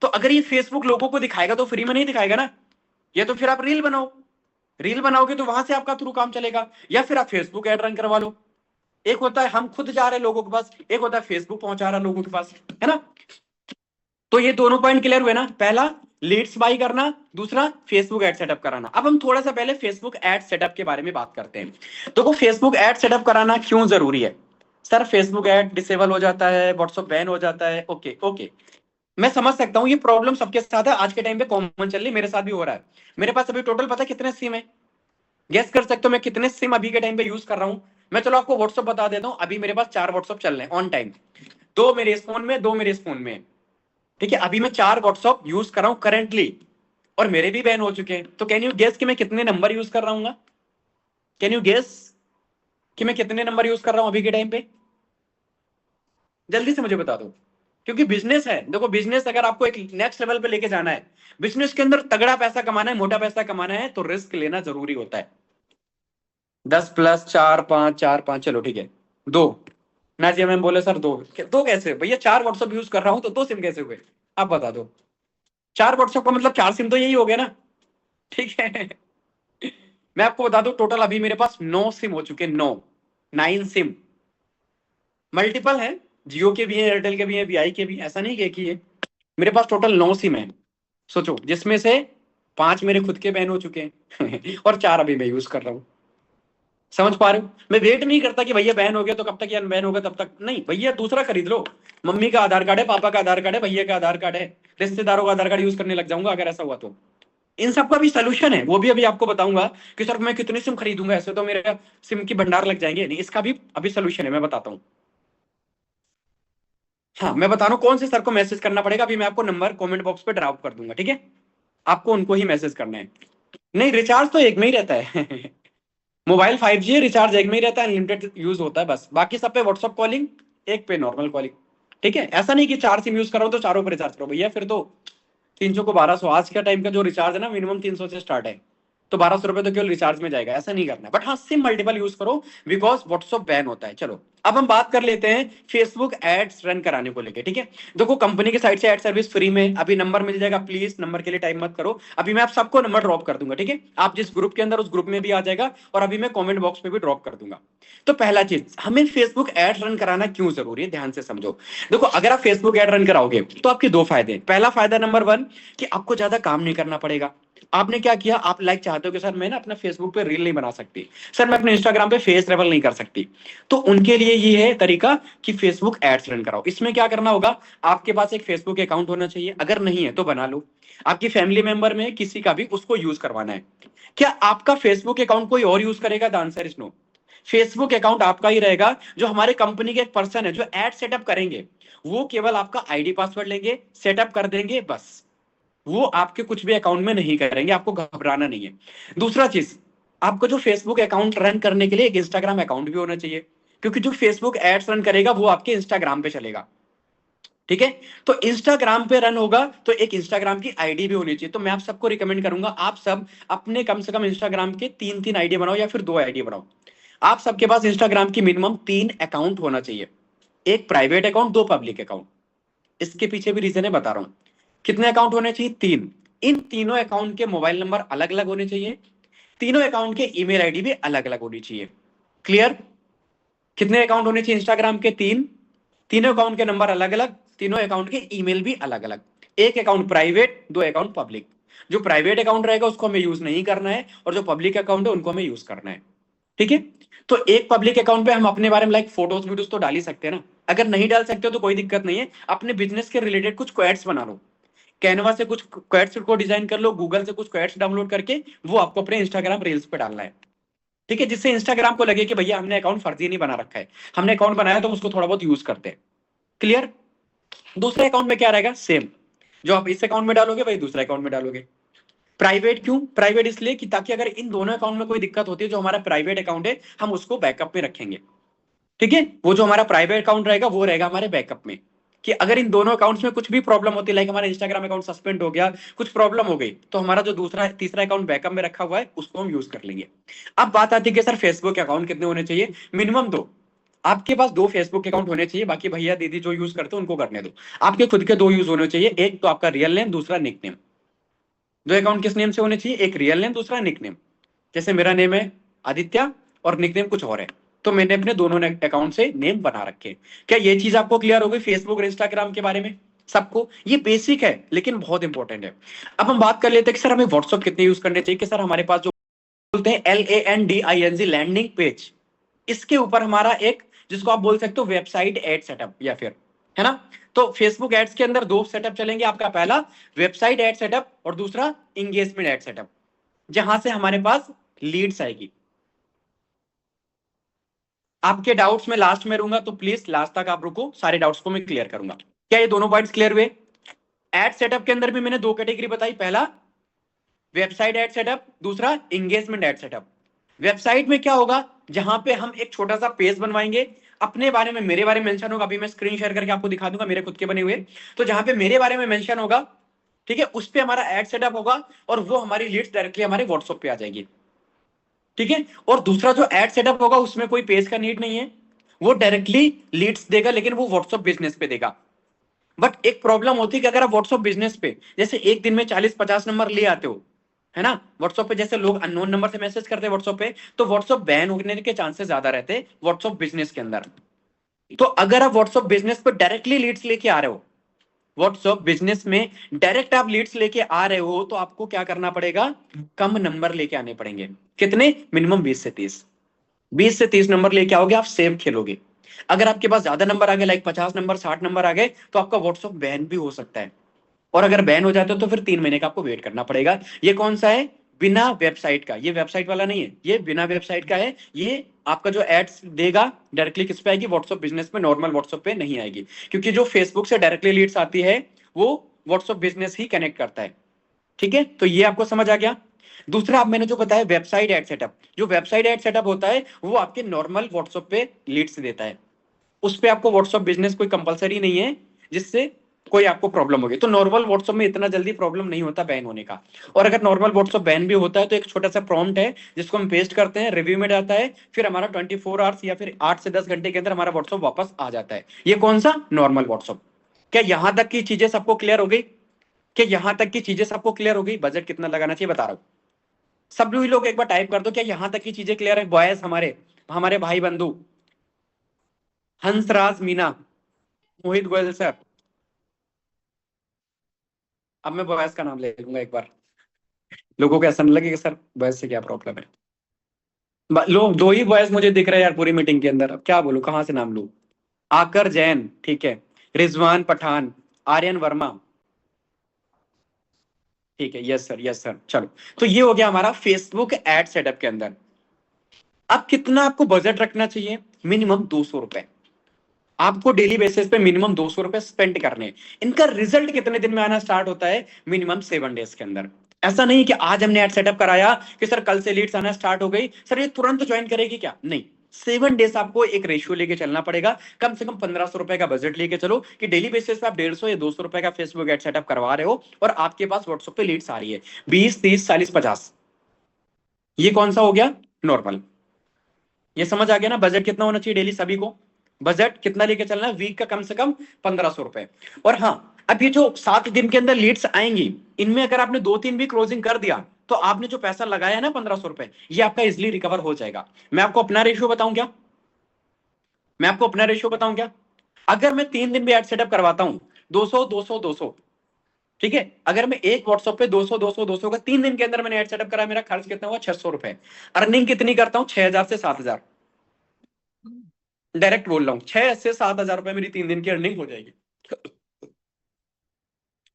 तो अगर ये फेसबुक लोगों को दिखाएगा तो फ्री में नहीं दिखाएगा ना, या तो फिर आप रील बनाओगे तो वहां से आपका थ्रू काम चलेगा, या फिर आप फेसबुक ऐड रन करवा लो। एक होता है हम खुद जा रहे हैं लोगों के पास, एक होता है फेसबुक पहुंचा रहा है लोगों के पास, है ना। तो ये दोनों पॉइंट क्लियर हुए ना, पहला लीड्स बाई करना, दूसरा फेसबुक एड सेटअप कराना। अब हम थोड़ा सा पहले फेसबुक एड सेटअप के बारे में बात करते हैं। तो फेसबुक एड सेटअप कराना क्यों जरूरी है? सर फेसबुक एड डिसेबल हो जाता है, व्हाट्सएप बैन हो जाता है। ओके ओके, मैं समझ सकता हूँ, ये प्रॉब्लम सबके साथ है, आज के टाइम पे कॉमन चल रही, मेरे साथ भी हो रहा है। मेरे पास अभी टोटल पता है कितने सिम है? गेस कर सकते हो मैं कितने सिम अभी के टाइम पे यूज कर रहा हूँ? मैं चलो आपको व्हाट्सएप बता देता हूँ, अभी मेरे पास 4 व्हाट्सएप चल रहे हैं ऑन टाइम, 2 मेरे इस फोन में, 2 मेरे इस फोन में। ठीक है, अभी मैं 4 व्हाट्सएप यूज कर रहा हूँ करेंटली, और मेरे भी बैन हो चुके हैं। तो कैन यू गेस कि मैं कितने नंबर यूज कर रहा हूँ? कैन यू गेस कि मैं कितने नंबर यूज कर रहा हूँ अभी के टाइम पे? जल्दी से मुझे बता दो, क्योंकि बिजनेस है। देखो बिजनेस अगर आपको एक नेक्स्ट लेवल पे लेके जाना है, बिजनेस के अंदर तगड़ा पैसा कमाना है, मोटा पैसा कमाना है, तो रिस्क लेना जरूरी होता है। 10 प्लस 4 5 4 5, चलो ठीक है 2। नाजिया मैम बोले सर 2, 2 कैसे भैया? 4 व्हाट्सएप यूज कर रहा हूं तो 2 सिम कैसे हुए? आप बता दो। 4 व्हाट्सएप का मतलब 4 सिम तो यही हो गया ना, ठीक है। मैं आपको बता दूं, टोटल अभी मेरे पास 9 सिम हो चुके, 9 सिम। मल्टीपल है, जियो के भी हैं, एयरटेल के भी हैं, वीआई के भी हैं, ऐसा नहीं कि है। मेरे पास टोटल 9 सिम है, सोचो, जिसमें से 5 मेरे खुद के बैन हो चुके हैं और 4 अभी मैं यूज कर रहा हूं। समझ पा रहे हो? मैं वेट नहीं करता कि भैया बैन हो गया तो कब तक, या अनबैन होगा तब तक, नहीं भैया दूसरा खरीद लो। मम्मी का आधार कार्ड है, पापा का आधार कार्ड है, भैया का आधार कार्ड है, रिश्तेदारों का आधार कार्ड यूज करने लग जाऊंगा अगर ऐसा हुआ तो। इन सब का भी सोल्यूशन है, वो भी अभी आपको बताऊंगा कि सर मैं कितनी सिम खरीदूंगा, ऐसे तो मेरे सिम की भंडार लग जाएंगे। नहीं, इसका भी अभी सोल्यूशन है, मैं बताता हूँ। हाँ मैं बता रहा हूँ कौन से सर को मैसेज करना पड़ेगा, अभी मैं आपको नंबर कमेंट बॉक्स पे ड्रॉप कर दूंगा, ठीक है? आपको उनको ही मैसेज करना है। नहीं, रिचार्ज तो एक में ही रहता है मोबाइल 5G है, रिचार्ज एक में ही रहता है, अनलिमिटेड यूज होता है बस, बाकी सब पे व्हाट्सएप कॉलिंग, एक पे नॉर्मल कॉलिंग। ठीक है, ऐसा नहीं कि 4 सिम यूज करो तो चारों पे रिचार्ज करो, भैया फिर तो 300 को 1200, आज का टाइम का जो रिचार्ज है ना मिनिमम 300 से स्टार्ट है, तो 1200 रुपए तो केवल रिचार्ज में जाएगा, ऐसा नहीं करना। बट हाँ सिम मल्टीपल यूज करो, बिकॉज व्हाट्सएप बैन होता है। चलो अब हम बात कर लेते हैं फेसबुक एड्स रन कराने को लेके, ठीक है? देखो कंपनी की साइड से एड सर्विस फ्री में, अभी नंबर मिल जाएगा, प्लीज नंबर के लिए टाइम मत करो, अभी मैं आप सबको नंबर ड्रॉप कर दूंगा, ठीक है? आप जिस ग्रुप के अंदर, उस ग्रुप में भी आ जाएगा, और अभी मैं कमेंट बॉक्स में भी ड्रॉप कर दूंगा। तो पहला चीज, हमें फेसबुक एड रन कराना क्यों जरूरी है, ध्यान से समझो। देखो अगर आप फेसबुक एड रन कराओगे तो आपके 2 फायदे। पहला फायदा नंबर 1 कि आपको ज्यादा काम नहीं करना पड़ेगा। आपने क्या किया, आप लाइक चाहते हो कि सर मैं ना अपना फेसबुक पे रील नहीं बना सकती, सर मैं अपने इंस्टाग्राम पे फेस ट्रेवल नहीं कर सकती, तो उनके लिए ये है तरीका कि फेसबुक एड्स रन कराओ। इसमें क्या करना होगा, आपके पास एक फेसबुक अकाउंट होना चाहिए, अगर नहीं है तो बना लो। आपकी फैमिली मेंबर में किसी का भी उसको यूज करवाना है। क्या आपका फेसबुक अकाउंट कोई और यूज करेगा? The answer is no. Facebook account आपका ही रहेगा। जो हमारे कंपनी के एक पर्सन है जो एड सेटअप करेंगे, वो केवल आपका आईडी पासवर्ड लेंगे, सेटअप कर देंगे, बस। वो आपके कुछ भी अकाउंट में नहीं करेंगे, आपको घबराना नहीं है। दूसरा चीज, आपको जो फेसबुक अकाउंट रन करने के लिए एक इंस्टाग्राम अकाउंट भी होना चाहिए, क्योंकि जो फेसबुक एड्स रन करेगा वो आपके इंस्टाग्राम पे चलेगा, ठीक है? तो इंस्टाग्राम पे रन होगा तो एक इंस्टाग्राम की आईडी भी होनी चाहिए। तो मैं आप सबको रिकमेंड करूंगा, आप सब अपने कम से कम इंस्टाग्राम के 3 आईडी बनाओ, या फिर 2 आईडी बनाओ। आप सबके पास इंस्टाग्राम की मिनिमम 3 अकाउंट होना चाहिए, एक प्राइवेट अकाउंट, 2 पब्लिक अकाउंट। इसके पीछे भी रीजन है, बता रहा हूं। कितने अकाउंट होने चाहिए? 3। इन तीनों अकाउंट के मोबाइल नंबर अलग अलग होने चाहिए, तीनों अकाउंट के ईमेल आईडी भी अलग अलग होनी चाहिए। क्लियर? कितने अकाउंट होने चाहिए इंस्टाग्राम के? 3। तीनों अकाउंट के नंबर अलग अलग, तीनों अकाउंट के ईमेल भी अलग अलग। एक अकाउंट प्राइवेट, 2 अकाउंट पब्लिक। जो प्राइवेट अकाउंट रहेगा उसको हमें यूज नहीं करना है, और जो पब्लिक अकाउंट है उनको हमें यूज करना है, ठीक है? तो एक पब्लिक अकाउंट पे हम अपने बारे में लाइक फोटोज वीडियोज तो डाल ही सकते हैं ना। अगर नहीं डाल सकते हो तो कोई दिक्कत नहीं है, अपने बिजनेस के रिलेटेड कुछ क्वेट्स बना लो, कैनवा से कुछ क्वेट्स को डिजाइन कर लो, गूगल से कुछ क्वेट्स डाउनलोड करके वो आपको अपने इंस्टाग्राम रील्स पे डालना है, ठीक है? जिससे इंस्टाग्राम को लगे कि भैया हमने अकाउंट फर्जी नहीं बना रखा है, हमने अकाउंट बनाया तो उसको थोड़ा बहुत यूज करते हैं। क्लियर? दूसरे अकाउंट में क्या रहेगा? सेम, जो आप इस अकाउंट में डालोगे वही दूसरे अकाउंट में डालोगे। प्राइवेट क्यों? प्राइवेट इसलिए कि ताकि अगर इन दोनों अकाउंट में कोई दिक्कत होती है, जो हमारा प्राइवेट अकाउंट है हम उसको बैकअप में रखेंगे, ठीक है? वो जो हमारा प्राइवेट अकाउंट रहेगा वो रहेगा हमारे बैकअप में। कि अगर इन दोनों अकाउंट्स में कुछ भी प्रॉब्लम होती है, लाइक हमारा इंस्टाग्राम अकाउंट सस्पेंड हो गया, कुछ प्रॉब्लम हो गई, तो हमारा जो दूसरा तीसरा अकाउंट बैकअप में रखा हुआ है उसको हम यूज कर लेंगे। अब बात आती है कि सर फेसबुक अकाउंट कितने होने चाहिए? मिनिमम 2। आपके पास 2 फेसबुक अकाउंट होने चाहिए, बाकी भैया दीदी जो यूज करते हैं उनको करने दो। आपके खुद के 2 यूज होने चाहिए, एक तो आपका रियल नेम, दूसरा निक नेम। 2 अकाउंट किस नेम से होने चाहिए? एक रियल नेम, दूसरा निक नेम। जैसे मेरा नेम है आदित्य और निक नेम कुछ और है, तो मैंने अपने दोनों अकाउंट से नेम बना रखे। क्या ये चीज आपको क्लियर हो गई फेसबुक और इंस्टाग्राम के बारे में? सबको ये बेसिक है लेकिन बहुत इंपॉर्टेंट है। अब हम बात कर लेते हैं कि सर हमें व्हाट्सएप कितने यूज करने चाहिए। कि सर हमारे पास जो बोलते हैं LANDING लैंडिंग पेज, इसके ऊपर हमारा एक, जिसको आप बोल सकते हो वेबसाइट एड सेटअप, या फिर, है ना। तो फेसबुक एड्स के अंदर 2 सेटअप चलेंगे आपका, पहला वेबसाइट एड सेटअप और दूसरा इंगेजमेंट एड सेटअप, जहां से हमारे पास लीड्स आएगी। आपके डाउट्स में लास्ट में रहूंगा, तो प्लीज लास्ट तक आप रुको, सारे डाउट्स को मैं क्लियर करूंगा। क्या ये दोनों पॉइंट्स क्लियर हुए? एड सेटअप के अंदर भी मैंने 2 कैटेगरी बताई, पहला वेबसाइट एड सेटअप, दूसरा इंगेजमेंट एड सेटअप। वेबसाइट में क्या होगा? जहां पे हम एक छोटा सा पेज बनवाएंगे, अपने बारे में, मेरे बारे में मेंशन होगा। अभी मैं स्क्रीन शेयर करके आपको दिखा दूंगा मेरे खुद के बने हुए। तो जहां पे मेरे बारे में मेंशन होगा, ठीक है, उस पे हमारा एड सेटअप होगा और वो हमारी लीड्स डायरेक्टली हमारे व्हाट्सएप पे आ जाएगी, ठीक है। और दूसरा जो एड सेटअप होगा उसमें कोई पेज का नीड नहीं है, वो डायरेक्टली लीड्स देगा, लेकिन वो व्हाट्सएप बिजनेस पे देगा। बट एक प्रॉब्लम होती है कि अगर आप व्हाट्सएप बिजनेस पे जैसे एक दिन में 40-50 नंबर ले आते हो, है ना, व्हाट्सएप पे जैसे लोग अननोन नंबर से मैसेज करते हैं व्हाट्सएप पे, तो व्हाट्सएप बैन होने के चांसेस ज्यादा रहते हैं व्हाट्सएप बिजनेस के अंदर। तो अगर आप व्हाट्सएप बिजनेस पे डायरेक्टली लीड्स लेके आ रहे हो, व्हाट्सएप बिजनेस में डायरेक्ट आप लीड्स लेके आ रहे हो, तो आपको क्या करना पड़ेगा? कम नंबर लेके आने पड़ेंगे। कितने? मिनिमम 20 से 30। 20 से 30 नंबर लेके आओगे, आप सेव खेलोगे। अगर आपके पास ज्यादा नंबर आ गए, लाइक 50 नंबर, 60 नंबर आ गए, तो आपका व्हाट्सएप बैन भी हो सकता है। और अगर बैन हो जाते हो तो फिर 3 महीने का आपको वेट करना पड़ेगा। ये कौन सा है? बिना वेबसाइट का। ये वेबसाइट वाला नहीं है, ये बिना वेबसाइट का है। ये आपका जो एड्स देगा डायरेक्टली किस पे आएगी? व्हाट्सएप बिजनेस पे, नॉर्मल व्हाट्सएप पे नहीं आएगी, क्योंकि जो फेसबुक से डायरेक्टली लीड्स आती है वो व्हाट्सएप बिजनेस ही कनेक्ट करता है, ठीक है। तो ये आपको समझ आ गया। दूसरा अब मैंने जो बताया वेबसाइट एड सेटअप, जो वेबसाइट एड सेटअप होता है वो आपके नॉर्मल व्हाट्सएप पे लीड्स देता है। उस पे आपको व्हाट्सएप बिजनेस कोई कंपलसरी नहीं है, जिससे कोई आपको प्रॉब्लम होगी। तो नॉर्मल व्हाट्सएप में इतना जल्दी प्रॉब्लम नहीं होता बैन होने का। और अगर नॉर्मल व्हाट्सएप बैन भी होता है तो एक छोटा सा प्रॉम्प्ट है जिसको हम पेस्ट करते हैं, रिव्यू में जाता है, फिर हमारा 24 आवर्स या फिर 8 से 10 घंटे के अंदर हमारा व्हाट्सएप वापस आ जाता है। ये कौन सा? Normal WhatsApp. क्या यहां तक की चीजें सबको क्लियर हो गई? क्या यहां तक की चीजें सबको क्लियर हो गई? बजट कितना लगाना चाहिए बता रहा हूं। सब लोग एक बार टाइप कर दो, क्या यहां तक की चीजें क्लियर है? बॉयज, हमारे हमारे भाई बंधु, हंसराज मीना, मोहित गोयल सर। अब मैं बॉयज का नाम ले लूंगा एक बार, लोगों को ऐसा नहीं लगे कि सर बॉयज से क्या प्रॉब्लम है। लोग 2 ही बॉयज मुझे दिख रहे हैं यार पूरी मीटिंग के अंदर, अब क्या बोलूं, कहां से नाम लूं? आकर जैन, ठीक है, रिजवान पठान, आर्यन वर्मा, ठीक है, यस सर, यस सर। चलो, तो ये हो गया हमारा फेसबुक एड सेटअप के अंदर। अब कितना आपको बजट रखना चाहिए? मिनिमम 200 रुपए। आपको डेली बेसिस पे मिनिमम 200 रुपए स्पेंड करने हैं। इनका रिजल्ट कितने दिन में आना स्टार्ट होता है? मिनिमम 7 डेज के अंदर। ऐसा नहीं कि आज हमने एड सेटअप कराया कि सर कल से लीड्स आना स्टार्ट हो गई, सर ये तुरंत ज्वाइन करेगी क्या? नहीं, 7 डेज आपको एक रेशियो लेके चलना पड़ेगा। कम से कम 1500 रुपए का बजट लेके चलो कि डेली बेसिस पे आप 150 या 200 रुपए का फेसबुक एड सेटअप करवा रहे हो और आपके पास व्हाट्सएप पे लीड्स आ रही है 20, 30, 40, 50। ये कौन सा हो गया? नॉर्मल। ये समझ आ गया ना? बजट कितना होना चाहिए डेली सभी को? बजट कितना लेके चलना है? वीक का कम से कम 1500 रुपए। और हाँ, अब ये जो 7 दिन के अंदर लीड्स आएंगी, इनमें अगर आपने 2-3 भी क्लोजिंग कर दिया तो आपने जो पैसा लगाया है ना 1500 रुपए, ये आपका इजिली रिकवर हो जाएगा। मैं आपको अपना रेशियो बताऊं क्या? मैं आपको अपना रेशियो बताऊं क्या? अगर मैं 3 दिन भी एड सेटअप करवाता हूं, 200 200 200, ठीक है, अगर मैं एक व्हाट्सएप पे 200 200 200 का 3 दिन के अंदर मैंने एड सेटअप करा, मेरा खर्च कितना हुआ? 600 रुपए। अर्निंग कितनी करता हूं? 6000 से 7000। डायरेक्ट बोल रहा हूं, 6 से 7000 रुपए मेरी 3 दिन की अर्निंग हो जाएगी।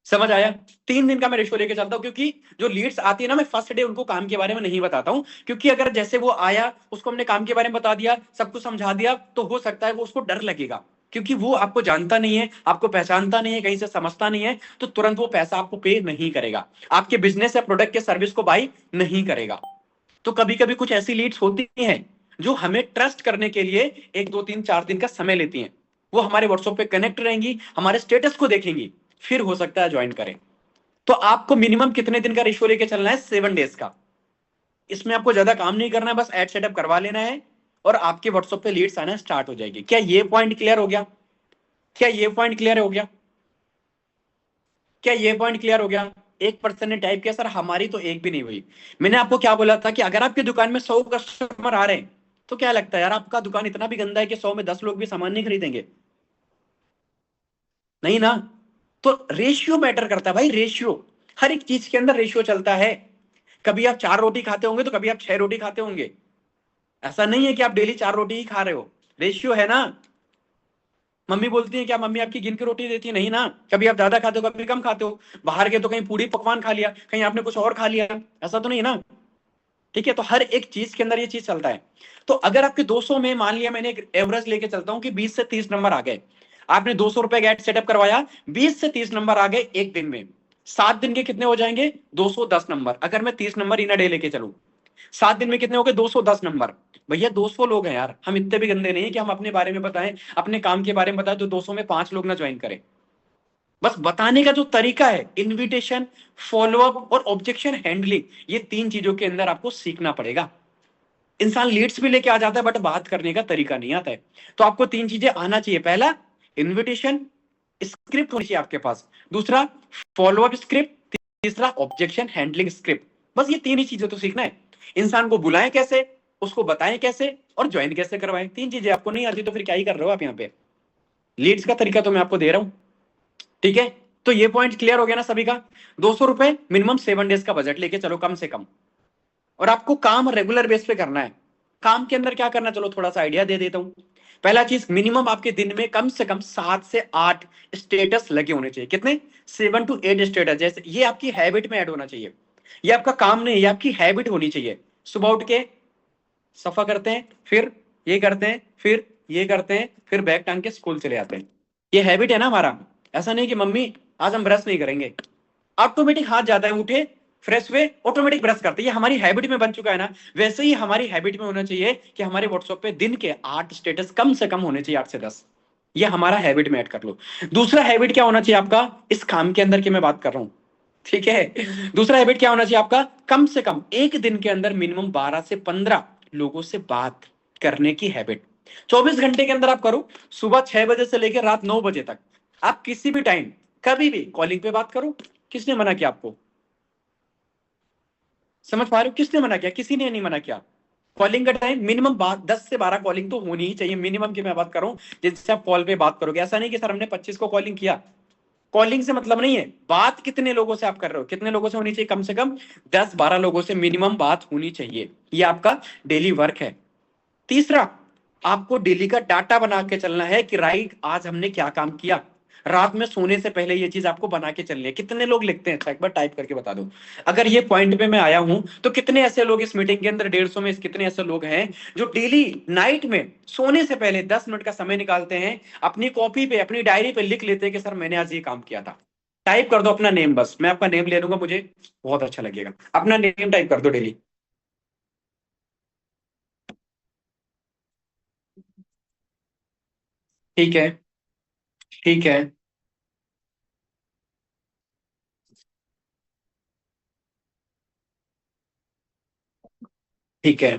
समझ आया? 3 दिन का मैं रेशियो लेके चलता हूं, क्योंकि जो लीड्स आती है ना, मैं फर्स्ट डे उनको काम के बारे में नहीं बताता हूं, क्योंकि अगर जैसे वो आया, उसको हमने काम के बारे में बता दिया, सब कुछ समझा दिया, तो हो सकता है वो उसको डर लगेगा, क्योंकि वो आपको जानता नहीं है, आपको पहचानता नहीं है, कहीं से समझता नहीं है, तो तुरंत वो पैसा आपको पे नहीं करेगा, आपके बिजनेस या प्रोडक्ट के सर्विस को बाई नहीं करेगा। तो कभी कभी कुछ ऐसी लीड्स होती हैं जो हमें ट्रस्ट करने के लिए 1 2 3 4 दिन का समय लेती हैं। वो हमारे व्हाट्सएप पे कनेक्ट रहेंगी, हमारे स्टेटस को देखेंगी, फिर हो सकता है ज्वाइन करें। तो आपको मिनिमम कितने दिन का रेशियो लेके चलना है? 7 डेज का। इसमें आपको ज्यादा काम नहीं करना है, बस एड सेटअप करवा लेना है और आपके व्हाट्सएप पे लीड्स आना स्टार्ट हो जाएगी। क्या ये पॉइंट क्लियर हो गया? क्या ये पॉइंट क्लियर हो गया? क्या ये पॉइंट क्लियर हो गया? एक पर्सन ने टाइप किया सर हमारी तो एक भी नहीं हुई। मैंने आपको क्या बोला था कि अगर आपकी दुकान में 100 कस्टमर आ रहे हैं तो क्या लगता है यार आपका दुकान इतना भी गंदा है कि 100 में 10 लोग भी सामान नहीं खरीदेंगे? नहीं ना। तो रेशियो मैटर करता है भाई, रेशियो। हर एक चीज के अंदर रेशियो चलता है। कभी आप 4 रोटी खाते होंगे तो कभी आप 6 रोटी खाते होंगे। ऐसा नहीं है कि आप डेली 4 रोटी ही खा रहे हो। रेशियो है ना। मम्मी बोलती है क्या मम्मी आपकी गिन के रोटी देती है? नहीं ना। कभी आप ज्यादा खाते हो कभी कम खाते हो। बाहर गए तो कहीं पूड़ी पकवान खा लिया, कहीं आपने कुछ और खा लिया, ऐसा तो नहीं ना। ठीक है, तो हर एक चीज के अंदर ये चीज चलता है। तो अगर आपके 200 में मान लिया मैंने एक एवरेज लेके चलता हूं कि 20 से 30 नंबर आ गए, आपने 200 रुपए का एड सेटअप करवाया, 20 से 30 नंबर आ गए एक दिन में। 7 दिन के कितने हो जाएंगे? 210 नंबर। अगर मैं 30 नंबर इन अ डे लेके चलूं, 7 दिन में कितने हो गए? 210 नंबर। भैया 200 लोग हैं यार, हम इतने भी गंदे नहीं है कि हम अपने बारे में बताएं, अपने काम के बारे में बताएं तो 200 में 5 लोग ना ज्वाइन करें। बस बताने का जो तरीका है, इनविटेशन, फॉलोअप और ऑब्जेक्शन हैंडलिंग, ये 3 चीजों के अंदर आपको सीखना पड़ेगा। इंसान लीड्स भी लेके आ जाता है बट बात करने का तरीका नहीं आता है। तो आपको 3 चीजें आना चाहिए। पहला, इनविटेशन स्क्रिप्ट होनी चाहिए आपके पास। दूसरा, फॉलोअप स्क्रिप्ट। तीसरा, ऑब्जेक्शन हैंडलिंग स्क्रिप्ट। बस ये 3 ही चीजें तो सीखना है। इंसान को बुलाएं कैसे, उसको बताएं कैसे और ज्वाइन कैसे करवाएं। 3 चीजें आपको नहीं आती तो फिर क्या ही कर रहे हो आप यहाँ पे। लीड्स का तरीका तो मैं आपको दे रहा हूं। ठीक है, तो ये पॉइंट क्लियर हो गया ना सभी का? 200 रुपए मिनिमम 7 डेज का बजट लेके चलो कम से कम। और आपको काम रेगुलर बेस पे करना है। काम के अंदर क्या करना, चलो थोड़ा सा आइडिया दे देता हूं। पहला चीज, मिनिमम आपके दिन में कम से कम 7 से 8 स्टेटस लगे होने चाहिए। कितने? 7 to 8 स्टेटस। जैसे ये आपकी हैबिट में ऐड होना चाहिए। ये आपका काम नहीं है, ये आपकी हैबिट होनी चाहिए। सुबह उठ के सफा करते हैं, फिर ये करते हैं, फिर ये करते हैं, फिर बैग टांग के स्कूल चले जाते हैं। ये हैबिट है ना हमारा। ऐसा नहीं कि मम्मी आज हम ब्रश नहीं करेंगे, ऑटोमेटिक हाथ जाता है, उठे फ्रेश हुए ऑटोमेटिक ब्रश करते हैं। ये हमारी हैबिट में बन चुका है ना। वैसे ही हमारी हैबिट में होना चाहिए कि हमारे व्हाट्सएप पे दिन के 8 स्टेटस कम से कम होने चाहिए, 8 से 10। ये हमारा हैबिट में ऐड कर लो। दूसरा हैबिट क्या होना चाहिए आपका, इस काम के अंदर की मैं बात कर रहा हूं। ठीक है, दूसरा हैबिट क्या होना चाहिए आपका, कम से कम एक दिन के अंदर मिनिमम 12 से 15 लोगों से बात करने की हैबिट। 24 घंटे के अंदर आप करो। सुबह 6 बजे से लेकर रात 9 बजे तक आप किसी भी टाइम कभी भी कॉलिंग पे बात करो। किसने मना किया आपको? समझ पा रहे हो? किसने मना किया? किसी ने नहीं मना किया। कॉलिंग का टाइम मिनिमम 10 से 12 कॉलिंग तो होनी ही चाहिए, मिनिमम की मैं बात कर रहा हूं। जिससे आप कॉल पे बात करोगे, ऐसा नहीं कि सर हमने 25 को कॉलिंग किया। कॉलिंग से मतलब नहीं है, बात कितने लोगों से आप कर रहे हो, कितने लोगों से होनी चाहिए, कम से कम 10-12 लोगों से मिनिमम बात होनी चाहिए। ये आपका डेली वर्क है। तीसरा, आपको डेली का डाटा बना के चलना है कि राइट आज हमने क्या काम किया। रात में सोने से पहले ये चीज आपको बना के चलनी है। कितने लोग लिखते हैं, एक बार टाइप करके बता दो। अगर ये पॉइंट पे मैं आया हूं तो कितने ऐसे लोग इस मीटिंग के अंदर, 150 में कितने ऐसे लोग हैं जो डेली नाइट में सोने से पहले 10 मिनट का समय निकालते हैं, अपनी कॉपी पे अपनी डायरी पे लिख लेते हैं कि सर मैंने आज ये काम किया था। टाइप कर दो अपना नेम, बस मैं आपका नेम ले लूंगा, मुझे बहुत अच्छा लगेगा। अपना नेम टाइप कर दो डेली। ठीक है, ठीक है, ठीक है।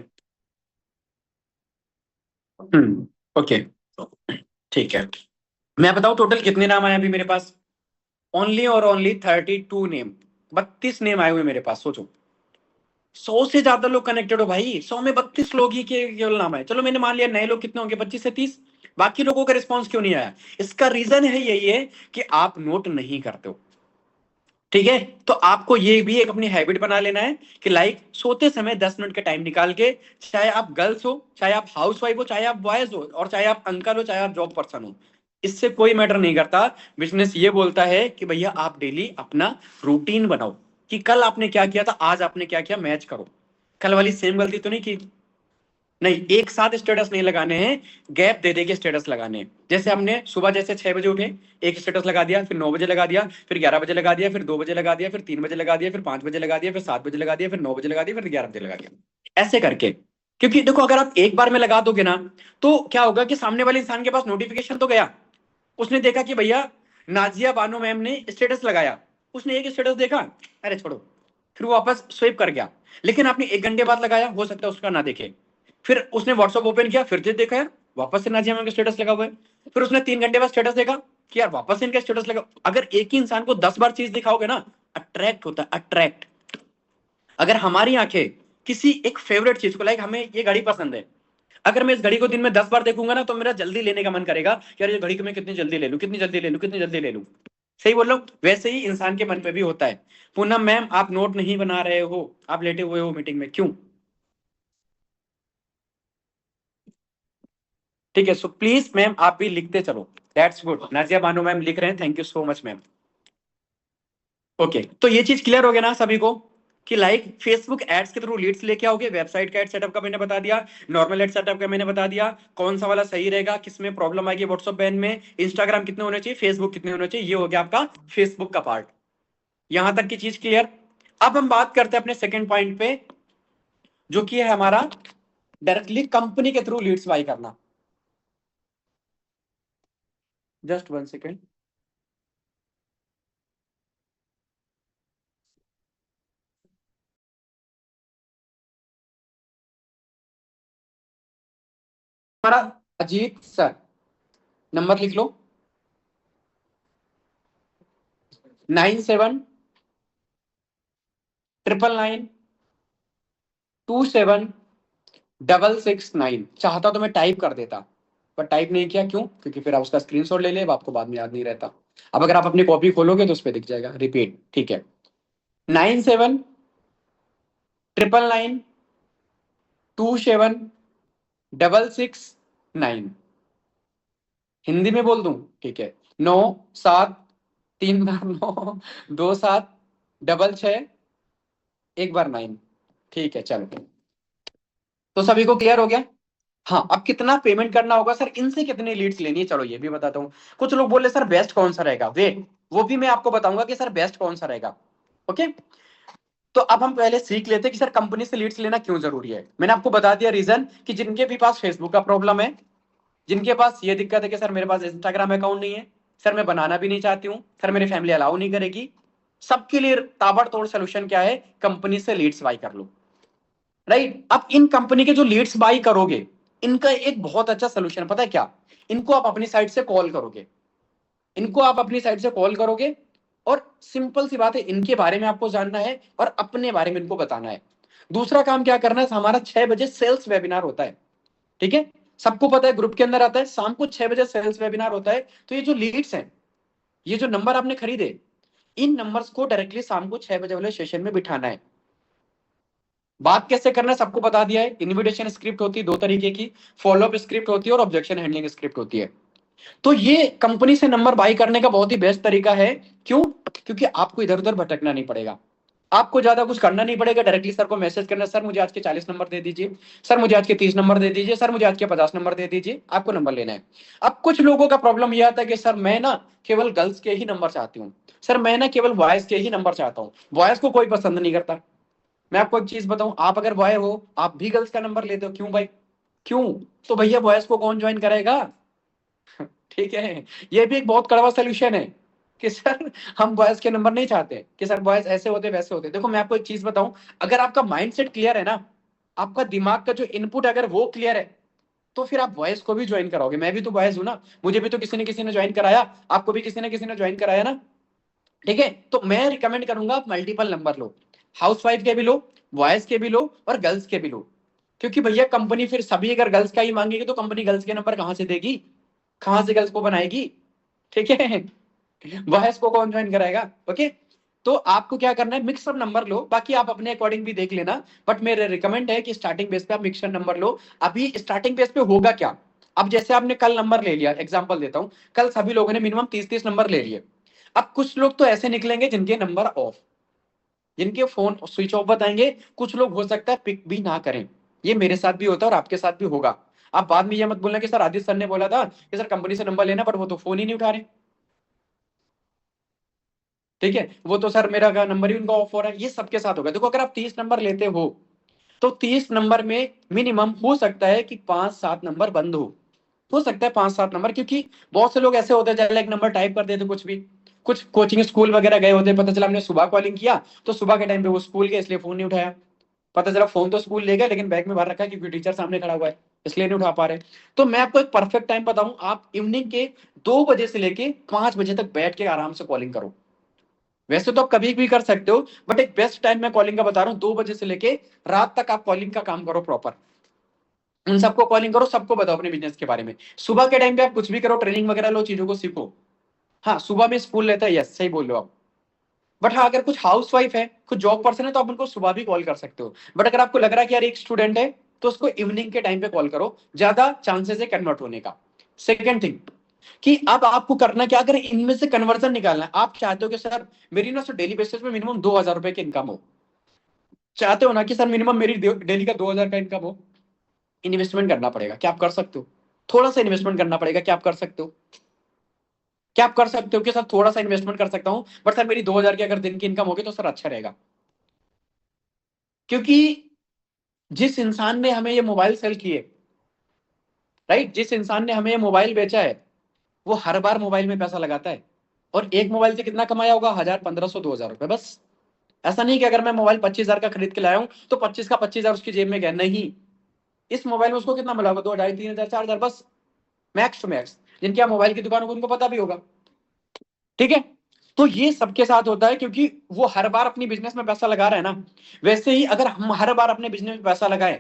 ओके, ठीक है। मैं बताऊं टोटल कितने नाम आए अभी मेरे पास? ओनली और ओनली 32 नेम। 32 नेम आए हुए मेरे पास, सोचो। 100 से ज्यादा लोग कनेक्टेड हो भाई। 100 में 32 लोग ही केवल नाम है। चलो मैंने मान लिया नए लोग कितने होंगे, 25 से 30। बाकी लोगों का रिस्पॉन्स क्यों नहीं आया? इसका रीजन है यही है कि आप नोट नहीं करते हो। ठीक है, तो आपको ये भी एक अपनी हैबिट बना लेना है कि लाइक सोते समय 10 मिनट का टाइम निकाल के, चाहे आप गर्ल्स हो, चाहे आप हाउस वाइफ हो, चाहे आप बॉयज हो, और चाहे आप अंकल हो, चाहे आप जॉब पर्सन हो, इससे कोई मैटर नहीं करता। बिजनेस ये बोलता है कि भैया आप डेली अपना रूटीन बनाओ कि कल आपने क्या किया था, आज आपने क्या किया, मैच करो। कल वाली सेम गलती तो नहीं की। नहीं, एक साथ स्टेटस नहीं लगाने हैं, गैप दे दे के स्टेटस लगाने हैं। जैसे हमने सुबह जैसे 6 बजे उठे, एक स्टेटस लगा दिया, फिर 9 बजे लगा दिया, फिर 11 बजे लगा दिया, फिर 2 बजे लगा दिया, फिर 3 बजे लगा दिया, फिर 5 बजे लगा दिया, फिर 7 बजे लगा दिया, फिर 9 बजे लगा दिया, फिर 11 बजे लगा दिया, ऐसे करके। क्योंकि देखो अगर आप एक बार में लगा दोगे ना तो क्या होगा कि सामने वाले इंसान के पास नोटिफिकेशन तो गया, उसने देखा कि भैया नाजिया बानो मैम ने स्टेटस लगाया, उसने एक स्टेटस देखा, अरे छोड़ो, फिर वो वापस स्विप कर गया। लेकिन आपने 1 घंटे बाद लगाया, हो सकता है उसका ना देखे, फिर उसने व्हाट्सएप ओपन किया, फिर देखा यार वापस से नाजिया मैम का स्टेटस लगा हुआ है, फिर उसने 3 घंटे बाद स्टेटस देखा कि यार वापस से इनका स्टेटस लगा। अगर एक ही इंसान को 10 बार चीज दिखाओगे ना, अट्रैक्ट होता है, अट्रैक्ट। अगर हमारी आंखें किसी एक फेवरेट चीज को, लाइक हमें ये घड़ी पसंद है, अगर मैं इस घड़ी को दिन में 10 बार देखूंगा ना, तो मेरा जल्दी लेने का मन करेगा, यार ये घड़ी को मैं कितनी जल्दी ले लूं, कितनी जल्दी ले लूं, कितनी जल्दी ले लूं। सही बोल रहा हूं? वैसे ही इंसान के मन पे भी होता है। पूनम मैम आप नोट नहीं बना रहे हो, आप लेटे हुए हो मीटिंग में, क्यों? ठीक है, सो प्लीज मैम आप भी लिखते चलो, that's good. Nazia Bano ma'am लिख रहे हैं, thank you so much ma'am. Okay, तो ये चीज क्लियर हो गया ना सभी को, कि लाइक फेसबुक एड्स के थ्रू लीड्स लेके आओगे। वेबसाइट का एड सेटअप का मैंने बता दिया, नॉर्मल एड सेटअप का मैंने बता दिया, कौन सा वाला सही रहेगा, किसमें प्रॉब्लम आएगी व्हाट्सएप बैन में, इंस्टाग्राम कितने होने चाहिए, फेसबुक कितने होने चाहिए, ये हो गया आपका फेसबुक का पार्ट। यहां तक की चीज क्लियर। अब हम बात करते हैं अपने सेकंड पॉइंट पे, जो कि है हमारा डायरेक्टली कंपनी के थ्रू लीड्स बाय करना। Just 1 second. हमारा अजीत सर, नंबर लिख लो, 9799276669। चाहता तो मैं टाइप कर देता, पर टाइप नहीं किया, क्यों? क्योंकि फिर आप उसका स्क्रीनशॉट ले ले, अब आपको बाद में याद नहीं रहता। अब अगर आप अपनी कॉपी खोलोगे तो उस पर दिख जाएगा रिपीट, ठीक है। 9799276669। हिंदी में बोल दूं? ठीक है, 9 7 3 बार 9 2 7 6 6 1 बार 9। ठीक है, चलो, तो सभी को क्लियर हो गया? हाँ, अब कितना पेमेंट करना होगा सर, इनसे कितनी लीड्स लेनी है, चलो ये भी बताता हूँ। कुछ लोग बोले सर बेस्ट कौन सा रहेगा, वेट वो भी मैं आपको बताऊंगा कि सर बेस्ट कौन सा रहेगा। ओके, तो अब हम पहले सीख लेते हैं कि सर कंपनी से लीड्स लेना क्यों जरूरी है। मैंने आपको बता दिया रीजन, कि जिनके भी पास फेसबुक का प्रॉब्लम है, जिनके पास ये दिक्कत है कि सर मेरे पास इंस्टाग्राम अकाउंट नहीं है, सर मैं बनाना भी नहीं चाहती हूँ, सर मेरी फैमिली अलाउ नहीं करेगी, सबके लिए ताबड़तोड़ सोल्यूशन क्या है, कंपनी से लीड्स बाय कर लो। राइट, अब इन कंपनी के जो लीड्स बाय करोगे, इनका एक बहुत अच्छा सोल्यूशन पता है क्या, इनको आप अपनी साइड से कॉल करोगे, इनको आप अपनी साइड से कॉल करोगे, और सिंपल सी बात है, इनके बारे में आपको जानना है और अपने बारे में इनको बताना है। दूसरा काम क्या करना है, हमारा 6 बजे सेल्स वेबिनार होता है, ठीक है, सबको पता है, ग्रुप के अंदर आता है, शाम को 6 बजे सेल्स वेबिनार होता है। तो ये जो लीड्स हैं, ये जो नंबर आपने खरीदे, इन नंबर्स को डायरेक्टली शाम को 6 बजे वाले सेशन में बिठाना है। बात कैसे करना है सबको बता दिया है। इनविटेशन स्क्रिप्ट होती है 2 तरीके की, फॉलोअप स्क्रिप्ट होती है और ऑब्जेक्शन हैंडलिंग स्क्रिप्ट होती है। तो ये कंपनी से नंबर बाई करने का बहुत ही बेस्ट तरीका है। क्यों? क्योंकि आपको इधर उधर भटकना नहीं पड़ेगा, आपको ज्यादा कुछ करना नहीं पड़ेगा, डायरेक्टली सर को मैसेज करना, सर मुझे आज के 40 नंबर दे दीजिए, सर मुझे आज के 30 नंबर दे दीजिए, सर मुझे आज के 50 नंबर दे दीजिए, आपको नंबर लेना है। अब कुछ लोगों का प्रॉब्लम यह आता है कि सर मैं ना केवल गर्ल्स के ही नंबर चाहती हूँ, सर मैं ना केवल बॉयज के ही नंबर चाहता हूँ, बॉयज को कोई पसंद नहीं करता। मैं आपको एक चीज बताऊं, आप अगर बॉय हो, आप भी गर्ल्स का नंबर लेते हो, क्यों भाई? क्यों? तो भैया बॉयज को कौन ज्वाइन करेगा? ठीक है, ये भी एक बहुत कड़वा सोल्यूशन है, कि सर हम बॉयज के नंबर नहीं चाहते, कि सर बॉयज ऐसे होते वैसे होते। देखो मैं आपको एक चीज बताऊं, अगर आपका माइंडसेट क्लियर है ना, आपका दिमाग का जो इनपुट अगर वो क्लियर है, तो फिर आप बॉयज को भी ज्वाइन कराओगे। मैं भी तो बॉयज हूं ना, मुझे भी तो किसी ने ज्वाइन कराया, आपको भी किसी ने ज्वाइन कराया ना। ठीक है, तो मैं रिकमेंड करूंगा आप मल्टीपल नंबर लो, हाउसवाइफ के भी लो, बॉयज के भी लो और गर्ल्स के भी लो। क्योंकि भैया कंपनी फिर सभी अगर गर्ल्स का ही मांगेगी, तो कंपनी गर्ल्स के नंबर कहां से देगी, कहां से गर्ल्स को बनाएगी? ठीक है, बॉयज को कौन ज्वाइन कराएगा? ओके, तो आपको क्या करना है, मिक्सअप नंबर लो, बाकी आप अपने अकॉर्डिंग भी देख लेना, बट मेरे रिकमेंड है कि स्टार्टिंग बेस पे आप मिक्सर नंबर लो। अभी स्टार्टिंग बेस पे होगा क्या, अब जैसे आपने कल नंबर ले लिया, एग्जांपल देता हूं, कल सभी लोगों ने मिनिमम 30-30 नंबर ले लिए। अब कुछ लोग तो ऐसे निकलेंगे जिनके नंबर ऑफ, जिनके फोन स्विच ऑफ बताएंगे, कुछ लोग हो सकता है पिक भी ना करें। ये मेरे साथ भी होता है और आपके साथ भी होगा। आप बाद में ये मत बोलना कि सर आदित्य सर ने बोला था कि सर कंपनी से नंबर लेना, पर वो तो फोन ही नहीं उठा रहे। ठीक है, वो तो सर मेरा नंबर ही उनका ऑफ हो रहा है। ये सबके साथ होगा। देखो अगर आप 30 नंबर लेते हो, तो 30 नंबर में मिनिमम हो सकता है कि 5-7 नंबर बंद हो, हो सकता है 5-7 नंबर, क्योंकि बहुत से लोग ऐसे होते हैं चल एक नंबर टाइप कर देते कुछ भी, कुछ कोचिंग स्कूल वगैरह गए होते, पता चला हमने सुबह कॉलिंग किया तो सुबह के टाइम पे वो स्कूल गए इसलिए फोन नहीं उठाया, पता चला फोन तो स्कूल ले गए लेकिन बैग में बाहर रखा है क्योंकि टीचर सामने खड़ा हुआ है इसलिए नहीं उठा पा रहे। तो मैं आपको एक परफेक्ट टाइम बताऊं, आप इवनिंग के 2 बजे से लेके 5 बजे तक बैठ के आराम से कॉलिंग करो। वैसे तो आप कभी भी कर सकते हो, बट एक बेस्ट टाइम मैं कॉलिंग का बता रहा हूँ, 2 बजे से लेके रात तक आप कॉलिंग का काम करो प्रॉपर। उन सबको कॉलिंग करो, सबको बताओ अपने बिजनेस के बारे में। सुबह के टाइम पे आप कुछ भी करो, ट्रेनिंग वगैरह लो, चीजों को सीखो। हाँ सुबह में स्कूल रहता है, यस सही बोल रहे हो आप। बट हाँ अगर कुछ हाउस वाइफ है, कुछ जॉब पर्सन है, तो आप उनको सुबह भी कॉल कर सकते हो। बट अगर आपको लग रहा है कि यार एक स्टूडेंट है तो उसको इवनिंग के टाइम पे कॉल करो, ज्यादा चांसेस है कन्वर्ट होने का। सेकेंड थिंग कि अब आपको करना क्या, अगर इनमें से कन्वर्जन निकालना है, आप चाहते हो कि सर मेरी ना सर डेली बेसिस पे मिनिमम 2,000 रुपए की इनकम हो, चाहते हो ना कि सर मिनिमम मेरी डेली का 2,000 का इनकम हो, इन्वेस्टमेंट करना पड़ेगा, क्या आप कर सकते हो? थोड़ा सा इन्वेस्टमेंट करना पड़ेगा, क्या आप कर सकते हो? क्या आप कर सकते हो कि सर थोड़ा सा इन्वेस्टमेंट कर सकता हूं बट सर मेरी 2,000 की अगर दिन की इनकम होगी तो सर अच्छा रहेगा? क्योंकि जिस इंसान ने हमें ये मोबाइल सेल किए, राइट, जिस इंसान ने हमें ये मोबाइल बेचा है, वो हर बार मोबाइल में पैसा लगाता है। और एक मोबाइल से कितना कमाया होगा? 1,000, 1,500, 2,000 रुपए बस। ऐसा नहीं कि अगर मैं मोबाइल 25,000 का खरीद के लाया हूं तो 25 का 25,000 उसकी जेब में गया, नहीं। इस मोबाइल में उसको कितना मिला होगा? 2, 2,500, 3,000, 4,000 बस, मैक्स टू मैक्स। जिनकी आप मोबाइल की दुकान होगी उनको पता भी होगा, ठीक है। तो ये सबके साथ होता है क्योंकि वो हर बार अपनी बिजनेस में पैसा लगा रहा है ना। वैसे ही अगर हम हर बार अपने बिजनेस में पैसा लगाएं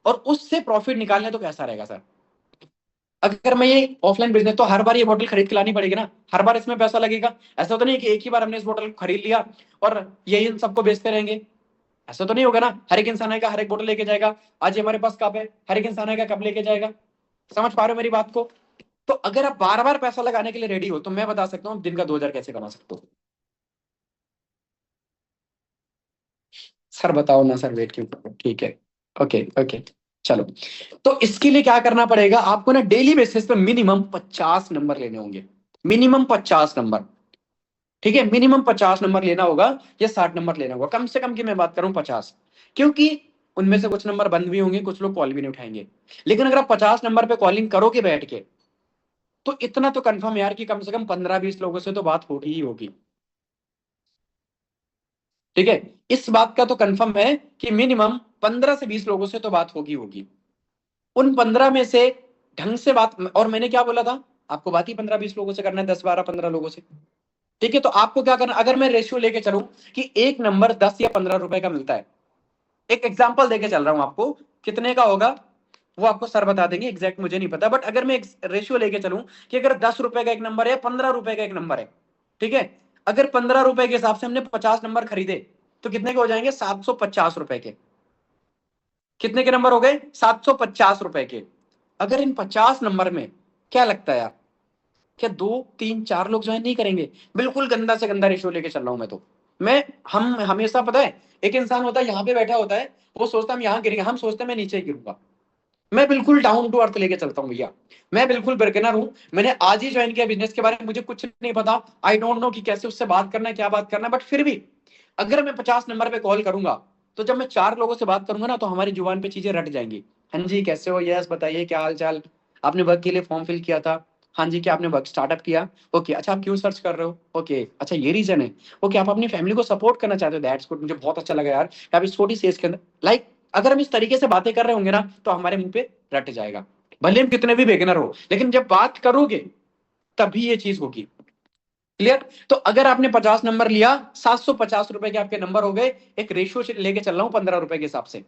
और उससे प्रॉफिट निकालने तो कैसा रहेगा सर? अगर मैं ये ऑफलाइन बिजनेस, तो हर बार ये बोतल खरीद के लानी पड़ेगी ना, हर बार इसमें पैसा लगेगा। ऐसा तो नहीं कि एक ही बार हमने इस बोतल को खरीद लिया और यही इन सबको बेचते रहेंगे, ऐसा तो नहीं होगा ना। हर एक इंसान आएगा, हर एक बोतल लेके जाएगा। आज ये हमारे पास कप है, हर एक इंसान आएगा कप लेके जाएगा। समझ पा रहे हो मेरी बात को? तो अगर आप बार बार पैसा लगाने के लिए रेडी हो तो मैं बता सकता हूँ दिन का 2,000 कैसे कमा सकते हो। सर बताओ ना सर, वेट क्यों कर रहे हो? ठीक है, ओके ओके, चलो। तो इसके लिए क्या करना पड़ेगा आपको ना, डेली बेसिस पे मिनिमम 50 नंबर लेने होंगे, मिनिमम 50 नंबर, ठीक है। मिनिमम 50 नंबर लेना होगा या 60 नंबर लेना होगा, कम से कम की मैं बात करूं 50, क्योंकि उनमें से कुछ नंबर बंद भी होंगे, कुछ लोग कॉल भी नहीं उठाएंगे। लेकिन अगर आप 50 नंबर पे कॉलिंग करोगे बैठ के, तो इतना तो कंफर्म यार कि कम से कम 15-20 लोगों से तो बात होगी ही होगी, ठीक है। इस बात का तो कंफर्म है कि मिनिमम 15 से 20 लोगों से तो बात होगी होगी। उन 15 में से ढंग से बात, और मैंने क्या बोला था आपको, बात ही 15-20 लोगों से करना है, 10-12-15 लोगों से, ठीक है। तो आपको क्या करना, अगर मैं रेशियो लेके चलूं कि एक नंबर 10 या 15 रुपए का मिलता है, एक एग्जांपल देके चल रहा हूं आपको, कितने का होगा वो आपको सर बता देंगे, एग्जैक्ट मुझे नहीं पता, बट अगर मैं एक रेशियो लेके चलूं कि अगर 10 रुपए का एक नंबर है, 15 रुपए का एक नंबर है, ठीक है। अगर 15 रुपए के हिसाब से हमने 50 नंबर खरीदे तो कितने के हो जाएंगे? 750 रुपए के। कितने के नंबर हो गए? 750 रुपए के। अगर इन 50 नंबर में, क्या लगता है यार, क्या 2-3-4 लोग ज्वाइन नहीं करेंगे? बिल्कुल गंदा से गंदा रेशियो लेके चल रहा हूं मैं तो। मैं हम हमेशा, पता है, एक इंसान होता है यहाँ पे बैठा होता है, वो सोचता है हम यहाँ गिरेंगे, हम सोचते हैं मैं नीचे गिरूंगा। मैं बिल्कुल डाउन टू अर्थ लेके चलता हूँ भैया। मैं बिल्कुल बिगिनर हूँ, मैंने आज ही ज्वाइन किया बिजनेस के बारे में, मुझे कुछ नहीं पता। आई डोंट नो कि कैसे उससे बात करना है, क्या बात करना है, बट फिर भी अगर मैं 50 नंबर पे कॉल करूंगा तो जब मैं 4 लोगों से बात करूंगा ना तो हमारी जुबान पे चीजें रट जाएंगी। हाँ जी कैसे हो, यस बताइए क्या हाल चाल, आपने वर्क के लिए फॉर्म फिल किया था, हाँ जी क्या आपने वर्क स्टार्टअप किया, ओके अच्छा आप क्यों सर्च कर रहे हो, ओके अच्छा ये रीजन है, ओके आप अपनी फैमिली को सपोर्ट करना चाहते हो, दैट्स गुड, मुझे बहुत अच्छा लगा यार आप इस छोटी सी एज के अंदर, लाइक अगर हम इस तरीके से बातें कर रहे होंगे ना तो हमारे मुंह पे रट जाएगा, भले हम कितने भी बेगनर हो, लेकिन जब बात करोगे तभी ये चीज होगी। क्लियर? तो अगर आपने 50 नंबर लिया, 750 रुपए के आपके नंबर हो गए, एक रेशियो लेके चल रहा हूं 15 रुपए के हिसाब से।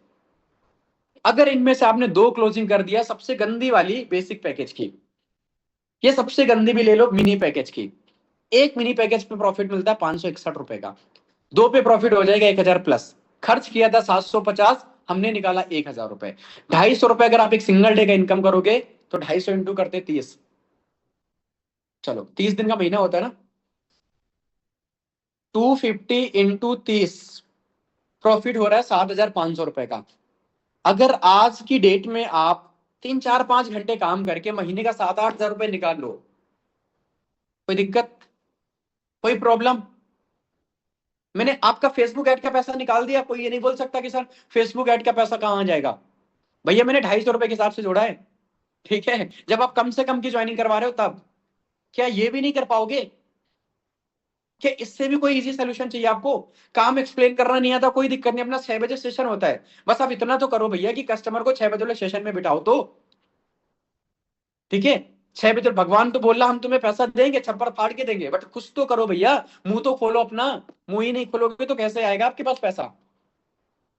अगर इनमें से आपने 2 क्लोजिंग कर दिया, सबसे गंदी वाली बेसिक पैकेज की, ये सबसे गंदी भी ले लो मिनी पैकेज की, एक मिनी पैकेज पे प्रॉफिट मिलता है 561 रुपए का, 2 पे प्रॉफिट हो जाएगा 1,000 प्लस। खर्च किया था 750, हमने निकाला 1,000 रुपए। 250 रुपए अगर आप एक सिंगल डे का इनकम करोगे तो 250 इंटू करते 30, चलो 30 दिन का महीना होता है ना, 250 इंटू 30, प्रॉफिट हो रहा है 7,500 रुपए का। अगर आज की डेट में आप 3-4-5 घंटे काम करके महीने का 7-8 हजार रुपए निकाल लो, कोई दिक्कत, कोई प्रॉब्लम? मैंने आपका फेसबुक ऐड का पैसा निकाल दिया, कोई ये नहीं बोल सकता कि सर फेसबुक ऐड का पैसा कहां जाएगा। भैया मैंने 250 रुपए के हिसाब से जोड़ा है, ठीक है, जब आप कम से कम की ज्वाइनिंग करवा रहे हो तब क्या ये भी नहीं कर पाओगे? क्या इससे भी कोई इजी सोल्यूशन चाहिए आपको? काम एक्सप्लेन करना नहीं आता, कोई दिक्कत नहीं, अपना 6 बजे सेशन होता है, बस आप इतना तो करो भैया कि कस्टमर को 6 बजे वाले सेशन में बिठाओ तो। ठीक है, 6 बजे भगवान तो बोल रहा हम तुम्हें पैसा देंगे, छप्पर फाड़ के देंगे, बट कुछ तो करो भैया, मुंह तो खोलो अपना। मुंह ही नहीं खोलोगे तो कैसे आएगा आपके पास पैसा?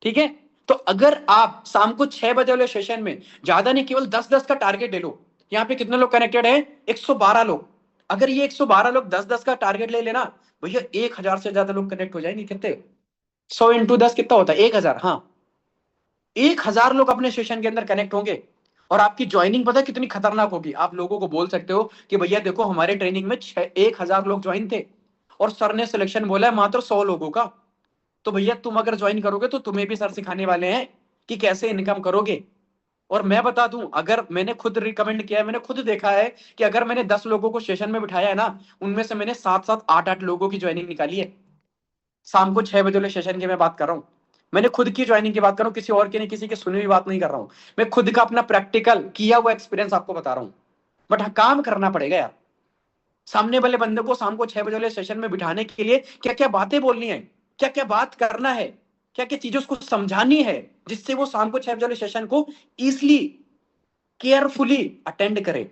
ठीक है, तो अगर आप शाम को 6 बजे वाले सेशन में ज्यादा नहीं, केवल 10-10 का टारगेट ले लो। यहाँ पे कितने लोग कनेक्टेड है? 112 लोग। अगर ये 112 लोग 10-10 का टारगेट ले लेना भैया, 1000 से ज्यादा लोग कनेक्ट हो जाएंगे। कितने? 100 इंटू 10 कितना होता है? 1000। हाँ, 1000 लोग अपने सेशन के अंदर कनेक्ट होंगे। और आपकी ज्वाइनिंग पता है कितनी खतरनाक होगी? आप लोगों को बोल सकते हो कि भैया देखो हमारे ट्रेनिंग में 1000 लोग ज्वाइन थे और सर ने सिलेक्शन बोला है मात्र 100 लोगों का। तो भैया तुम अगर ज्वाइन करोगे तो तुम्हें भी सर सिखाने वाले हैं कि कैसे इनकम करोगे। और मैं बता दूं, अगर मैंने खुद रिकमेंड किया है, मैंने खुद देखा है कि अगर मैंने 10 लोगों को सेशन में बिठाया है ना, उनमें से मैंने 7-7 8-8 लोगों की ज्वाइनिंग निकाली है। शाम को 6 बजे वाले सेशन की मैं बात कर रहा हूं। मैंने खुद की ज्वाइनिंग की बात कर रहा हूं, किसी और की नहीं, किसी की सुनी हुई बात नहीं कर रहा हूं। मैं खुद का अपना प्रैक्टिकल किया हुआ एक्सपीरियंस आपको बता रहा हूं। बट हाँ, काम करना पड़ेगा यार। सामने वाले बंदे को शाम को 6 बजे वाले सेशन में बिठाने के लिए क्या क्या बातें बोलनी है, क्या क्या बात करना है, क्या क्या चीजें उसको समझानी है, जिससे वो शाम को 6 बजे वाले सेशन को इजिली केयरफुली अटेंड करे,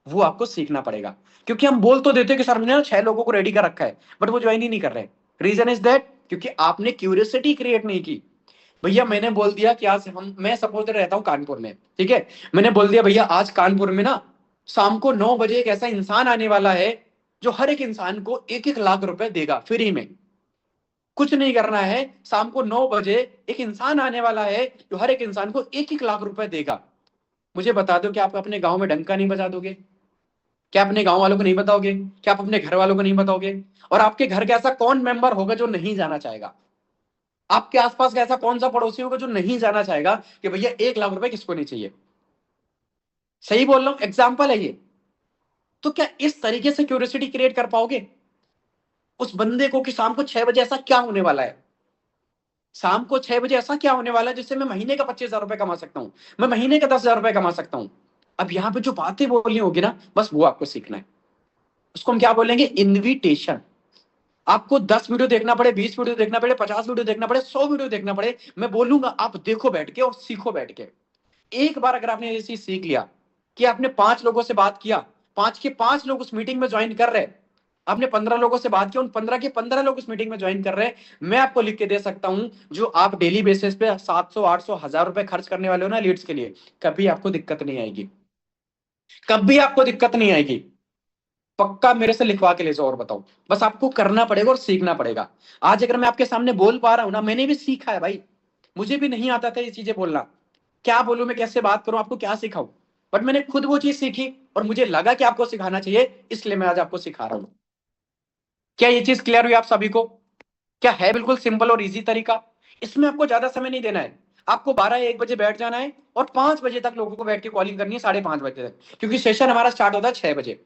वो आपको सीखना पड़ेगा। क्योंकि हम बोल तो देते कि सर हमने ना 6 लोगों को रेडी कर रखा है, बट वो ज्वाइन ही नहीं कर रहे। रीजन इज दैट क्योंकि आपने क्यूरियोसिटी क्रिएट नहीं की। भैया मैंने बोल दिया कि आज मैं सपोज रहता हूँ कानपुर में, ठीक है, मैंने बोल दिया भैया आज कानपुर में ना शाम को 9 बजे एक ऐसा इंसान आने वाला है जो हर एक इंसान को 1-1 लाख रुपए देगा फ्री में। कुछ नहीं करना है, शाम को 9 बजे एक इंसान आने वाला है जो हर एक इंसान को 1-1 लाख रुपए देगा। मुझे बता दो कि आप अपने गांव में डंका नहीं बजा दोगे? क्या अपने गांव वालों को नहीं बताओगे? क्या आप अपने घर वालों को नहीं बताओगे? और आपके घर का ऐसा कौन मेंबर होगा जो नहीं जाना चाहेगा? आपके आसपास का ऐसा कौन सा पड़ोसी होगा जो नहीं जाना चाहेगा कि भैया 1 लाख रुपए किसको नहीं चाहिए? सही बोल रहा हूं, एग्जाम्पल है ये। तो क्या इस तरीके से क्यूरियोसिटी क्रिएट कर पाओगे उस बंदे को कि शाम को 6 बजे ऐसा क्या होने वाला है? शाम को 6 बजे ऐसा क्या होने वाला है जिससे मैं महीने का 25,000 रुपए कमा सकता हूं, मैं महीने का 10,000 रुपए कमा सकता हूं? अब यहाँ पे जो बातें बोलनी होगी ना, बस वो आपको सीखना है। उसको हम क्या बोलेंगे? इनविटेशन। आपको 10 वीडियो देखना पड़े, 20 वीडियो देखना पड़े, 50 वीडियो देखना पड़े, 100 वीडियो देखना पड़े, मैं बोलूंगा आप देखो बैठ के और सीखो बैठ के। एक बार अगर आपने ये चीज सीख लिया कि आपने 5 लोगों से बात किया, 5 के 5 लोग उस मीटिंग में ज्वाइन कर रहे, आपने 15 लोगों से बात किया, उन 15 के 15 लोग उस मीटिंग में ज्वाइन कर रहे हैं, मैं आपको लिख के दे सकता हूं जो आप डेली बेसिस पे 700 800 1000 रुपए खर्च करने वाले हो ना लीड्स के लिए, कभी आपको दिक्कत नहीं आएगी, कभी आपको दिक्कत नहीं आएगी। पक्का मेरे से लिखवा के ले जाओ और बताओ, बस आपको करना पड़ेगा और सीखना पड़ेगा। आज अगर मैं आपके सामने बोल पा रहा हूं ना, मैंने भी सीखा है भाई। मुझे भी नहीं आता था ये चीजें बोलना, क्या बोलूं मैं, कैसे बात करूं, आपको क्या सिखाऊं, बट मैंने खुद वो चीज सीखी और मुझे लगा कि आपको सिखाना चाहिए, इसलिए मैं आज आपको सिखा रहा हूं। क्या ये चीज क्लियर हुई आप सभी को? क्या है बिल्कुल सिंपल और इजी तरीका? इसमें आपको ज्यादा समय नहीं देना है। आपको 12-1 बजे बैठ जाना है और 5 बजे तक लोगों को बैठ के कॉलिंग करनी है, 5:30 बजे तक, क्योंकि सेशन हमारा स्टार्ट होता है 6 बजे।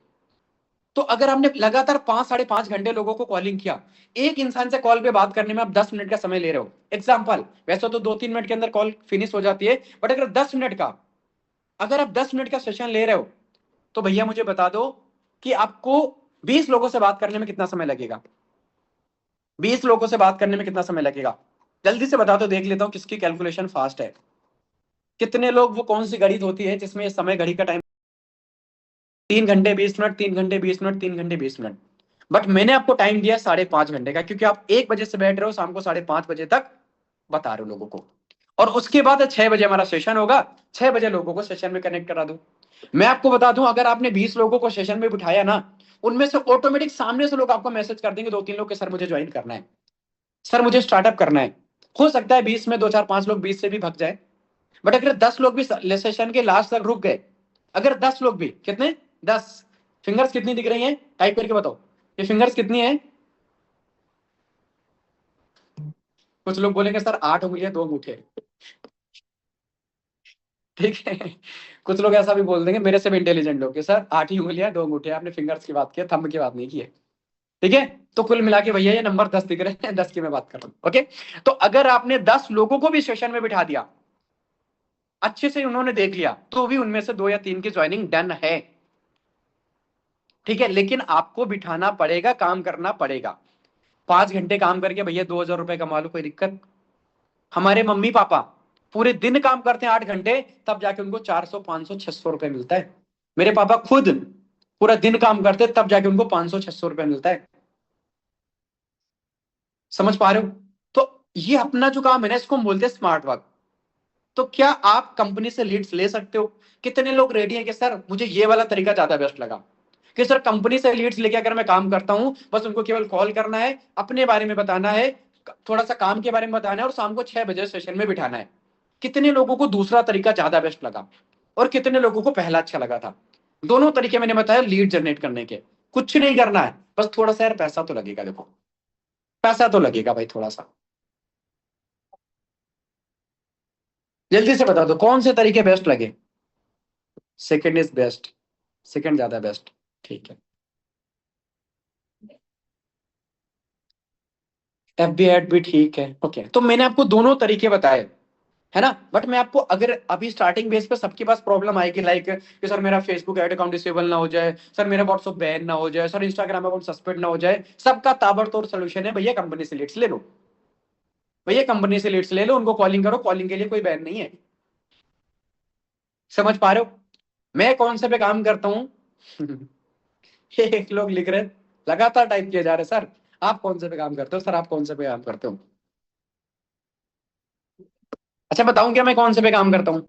तो अगर आपने लगातार 5-5.5 घंटे लोगों को कॉलिंग किया, एक इंसान से कॉल पे बात करने में आप 10 मिनट का समय ले रहे हो, एग्जाम्पल, वैसे तो 2-3 मिनट के अंदर कॉल फिनिश हो जाती है, बट अगर 10 मिनट का, अगर आप 10 मिनट का सेशन ले रहे हो, तो भैया मुझे बता दो कि आपको 20 लोगों से बात करने में कितना समय लगेगा? 20 लोगों से बात करने में कितना समय लगेगा? जल्दी से बता दो, देख लेता हूं किसकी कैलकुलेशन फास्ट है। कितने लोग, वो कौन सी गणित होती है जिसमें समय घड़ी का टाइम 3 घंटे 20 मिनट, 3 घंटे 20 मिनट, 3 घंटे 20 मिनट, बट मैंने आपको टाइम दिया 5:30 घंटे का, क्योंकि आप 1 बजे से बैठ रहे हो शाम को 5:30 बजे तक बता रहे हो लोगों को। और उसके बाद 6 बजे हमारा सेशन होगा, 6 बजे लोगों को सेशन में कनेक्ट करा दो। मैं आपको बता दूं, अगर आपने 20 लोगों को सेशन में बिठाया ना, उनमें से ऑटोमेटिक सामने से लोग आपको मैसेज कर देंगे, 2-3 लोग के सर मुझे ज्वाइन करना है, सर मुझे स्टार्टअप करना है। हो सकता है 20 में 2-4-5 लोग 20 से भी भग जाए, बट अगर 10 लोग भी सेशन के लास्ट तक रुक गए, अगर 10 लोग भी, कितने, 10, फिंगर्स कितनी दिख रही हैं टाइप करके बताओ, ये फिंगर्स कितनी है? कुछ लोग बोलेंगे सर 8 उंगलियां 2 अंगूठे, ठीक है, कुछ लोग ऐसा भी बोल देंगे मेरे से भी इंटेलिजेंट लोग कि सर 8 ही उंगलियां 2 अंगूठे, आपने फिंगर्स की बात की है, थंब की बात नहीं की है। ठीक है, तो कुल मिला के भैया ये नंबर 10 दिख रहे हैं, 10 की मैं बात कर रहा हूं। ओके, तो अगर आपने 10 लोगों को भी सेशन में बिठा दिया, अच्छे से उन्होंने देख लिया, तो भी उनमें से 2 या 3 की ज्वाइनिंग डन है। ठीक है, लेकिन आपको बिठाना पड़ेगा, काम करना पड़ेगा। 5 घंटे काम करके भैया 2,000 रुपए कमा लो, कोई दिक्कत? हमारे मम्मी पापा पूरे दिन काम करते हैं 8 घंटे, तब जाके उनको 400 500 600 रुपए मिलता है। मेरे पापा खुद पूरा दिन काम करते हैं, तब जाके उनको 500 600 रुपए मिलता है। समझ पा रहे हो? तो ये अपना जो काम है ना, इसको हम बोलते हैं स्मार्ट वर्क। तो क्या आप कंपनी से लीड्स ले सकते हो? कितने लोग रेडी हैं कि सर मुझे ये वाला तरीका ज्यादा बेस्ट लगा, कि सर कंपनी से लीड्स लेके अगर मैं काम करता हूं, बस उनको केवल कॉल करना है, अपने बारे में बताना है, थोड़ा सा काम के बारे में बताना है, और शाम को 6 बजे सेशन में बिठाना है। कितने लोगों को दूसरा तरीका ज्यादा बेस्ट लगा, और कितने लोगों को पहला अच्छा लगा था? दोनों तरीके मैंने बताया लीड जनरेट करने के। कुछ नहीं करना है, बस थोड़ा सा यार पैसा तो लगेगा। देखो, पैसा तो लगेगा भाई थोड़ा सा। जल्दी से बता दो कौन से तरीके बेस्ट लगे। सेकंड इज बेस्ट, सेकंड ज्यादा बेस्ट। ठीक है, एफबी एड भी ठीक है। ओके, तो मैंने आपको दोनों तरीके बताए, है ना? बट मैं आपको, अगर अभी स्टार्टिंग बेस पे सबके पास प्रॉब्लम आएगी, लाइक कि सर मेरा फेसबुक ऐड अकाउंट डिसेबल ना हो जाए, सर मेरा व्हाट्सएप बैन ना हो जाए, सर इंस्टाग्राम अकाउंट सस्पेंड ना हो जाए, सबका ताबड़तोड़ सोल्यूशन है, भैया कंपनी से लीड्स ले लो। भैया कंपनी से लीड्स ले लो, उनको कॉलिंग करो, कॉलिंग के लिए कोई बैन नहीं है। समझ पा रहे हो? मैं कौन से पे काम करता हूँ? एक लोग लिख रहे हैं, लगातार टाइप किए जा रहे हैं, सर आप कौन से पे काम करते हो, सर आप कौन से पे काम करते हो? अच्छा बताऊं क्या मैं कौन से पे काम करता हूँ?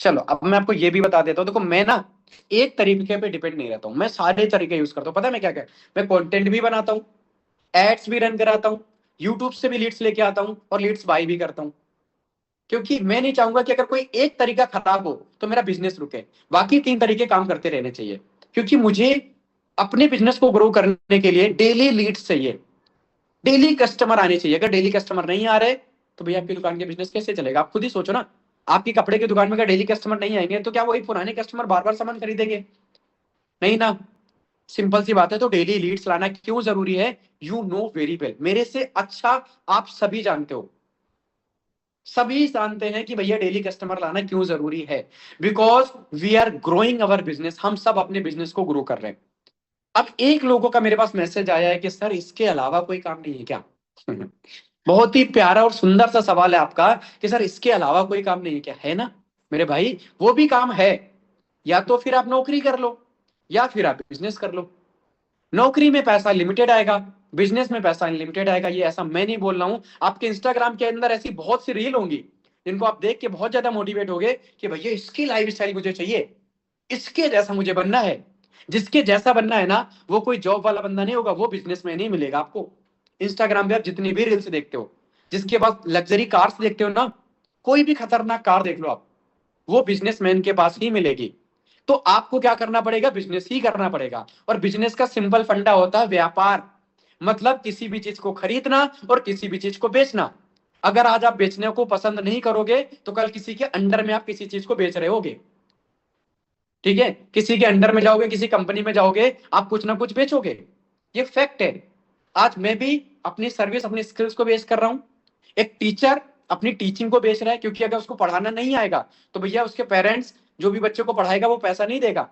चलो अब मैं आपको ये भी बता देता हूँ। देखो मैं ना एक तरीके पे डिपेंड नहीं रहता हूँ, मैं सारे तरीके यूज करता हूँ। पता है मैं क्या क्या? मैं कंटेंट भी बनाता हूँ, एड्स भी रन कराता हूँ, यूट्यूब से भी लीड्स लेके आता हूँ, और लीड्स बाय भी करता हूँ। क्योंकि मैं नहीं चाहूंगा कि अगर कोई एक तरीका खराब हो तो मेरा बिजनेस रुके, बाकी 3 तरीके काम करते रहने चाहिए। क्योंकि मुझे अपने बिजनेस को ग्रो करने के लिए डेली लीड्स चाहिए, डेली कस्टमर आने चाहिए। अगर डेली कस्टमर नहीं आ रहे तो भैया आपकी दुकान के बिजनेस कैसे चलेगा? आप खुद ही सोचो ना। आपकी कपड़े की दुकान में अगर डेली कस्टमर नहीं आएंगे तो क्या वही पुराने कस्टमर बार बार सामान खरीदेंगे? नहीं ना। सिंपल सी बात है। तो डेली लीड्स लाना क्यों जरूरी है? यू नो वेरी वेल, मेरे से अच्छा आप सभी जानते हो, सभी जानते हैं कि भैया डेली कस्टमर लाना क्यों जरूरी है। Because we are growing our business, हम सब अपने बिजनेस को ग्रो कर रहे हैं। अब एक लोगों का मेरे पास मैसेज आया है कि सर इसके अलावा कोई काम नहीं है क्या? बहुत ही प्यारा और सुंदर सा सवाल है आपका, कि सर इसके अलावा कोई काम नहीं है क्या? है ना मेरे भाई, वो भी काम है। या तो फिर आप नौकरी कर लो, या फिर आप बिजनेस कर लो। नौकरी में पैसा लिमिटेड आएगा, बिजनेस में पैसा अनलिमिटेड आएगा। ये ऐसा मैं नहीं बोल रहा हूं। आपके इंस्टाग्राम के अंदर ऐसी बहुत सी रील होंगी जिनको आप देख के बहुत ज्यादा मोटिवेट होगे कि भैया इसकी लाइफ स्टाइल मुझे चाहिए, इसके जैसा मुझे बनना है। जिसके जैसा बनना है ना, वो कोई जॉब वाला बंदा नहीं होगा, वो बिजनेसमैन ही मिलेगा आपको। इंस्टाग्राम पे आप जितनी भी रील्स देखते हो, जिसके पास लग्जरी कार्स देखते हो ना, कोई भी खतरनाक कार देख लो आप, वो बिजनेसमैन के पास ही मिलेगी। तो आपको क्या करना पड़ेगा? बिजनेस ही करना पड़ेगा। और बिजनेस का सिंपल फंडा होता है व्यापार, मतलब किसी भी चीज को खरीदना और किसी भी चीज को बेचना। अगर आज आप बेचने को पसंद नहीं करोगे तो कल किसी के अंडर में आप किसी चीज को बेच रहे होगे। ठीक है, किसी के अंडर में जाओगे, किसी कंपनी में जाओगे, आप कुछ ना कुछ बेचोगे। ये फैक्ट है। आज मैं भी अपनी सर्विस, अपनी स्किल्स को बेच कर रहा हूं। एक टीचर अपनी टीचिंग को बेच रहा है, क्योंकि अगर उसको पढ़ाना नहीं आएगा तो भैया उसके पेरेंट्स जो भी बच्चे को पढ़ाएगा वो पैसा नहीं देगा।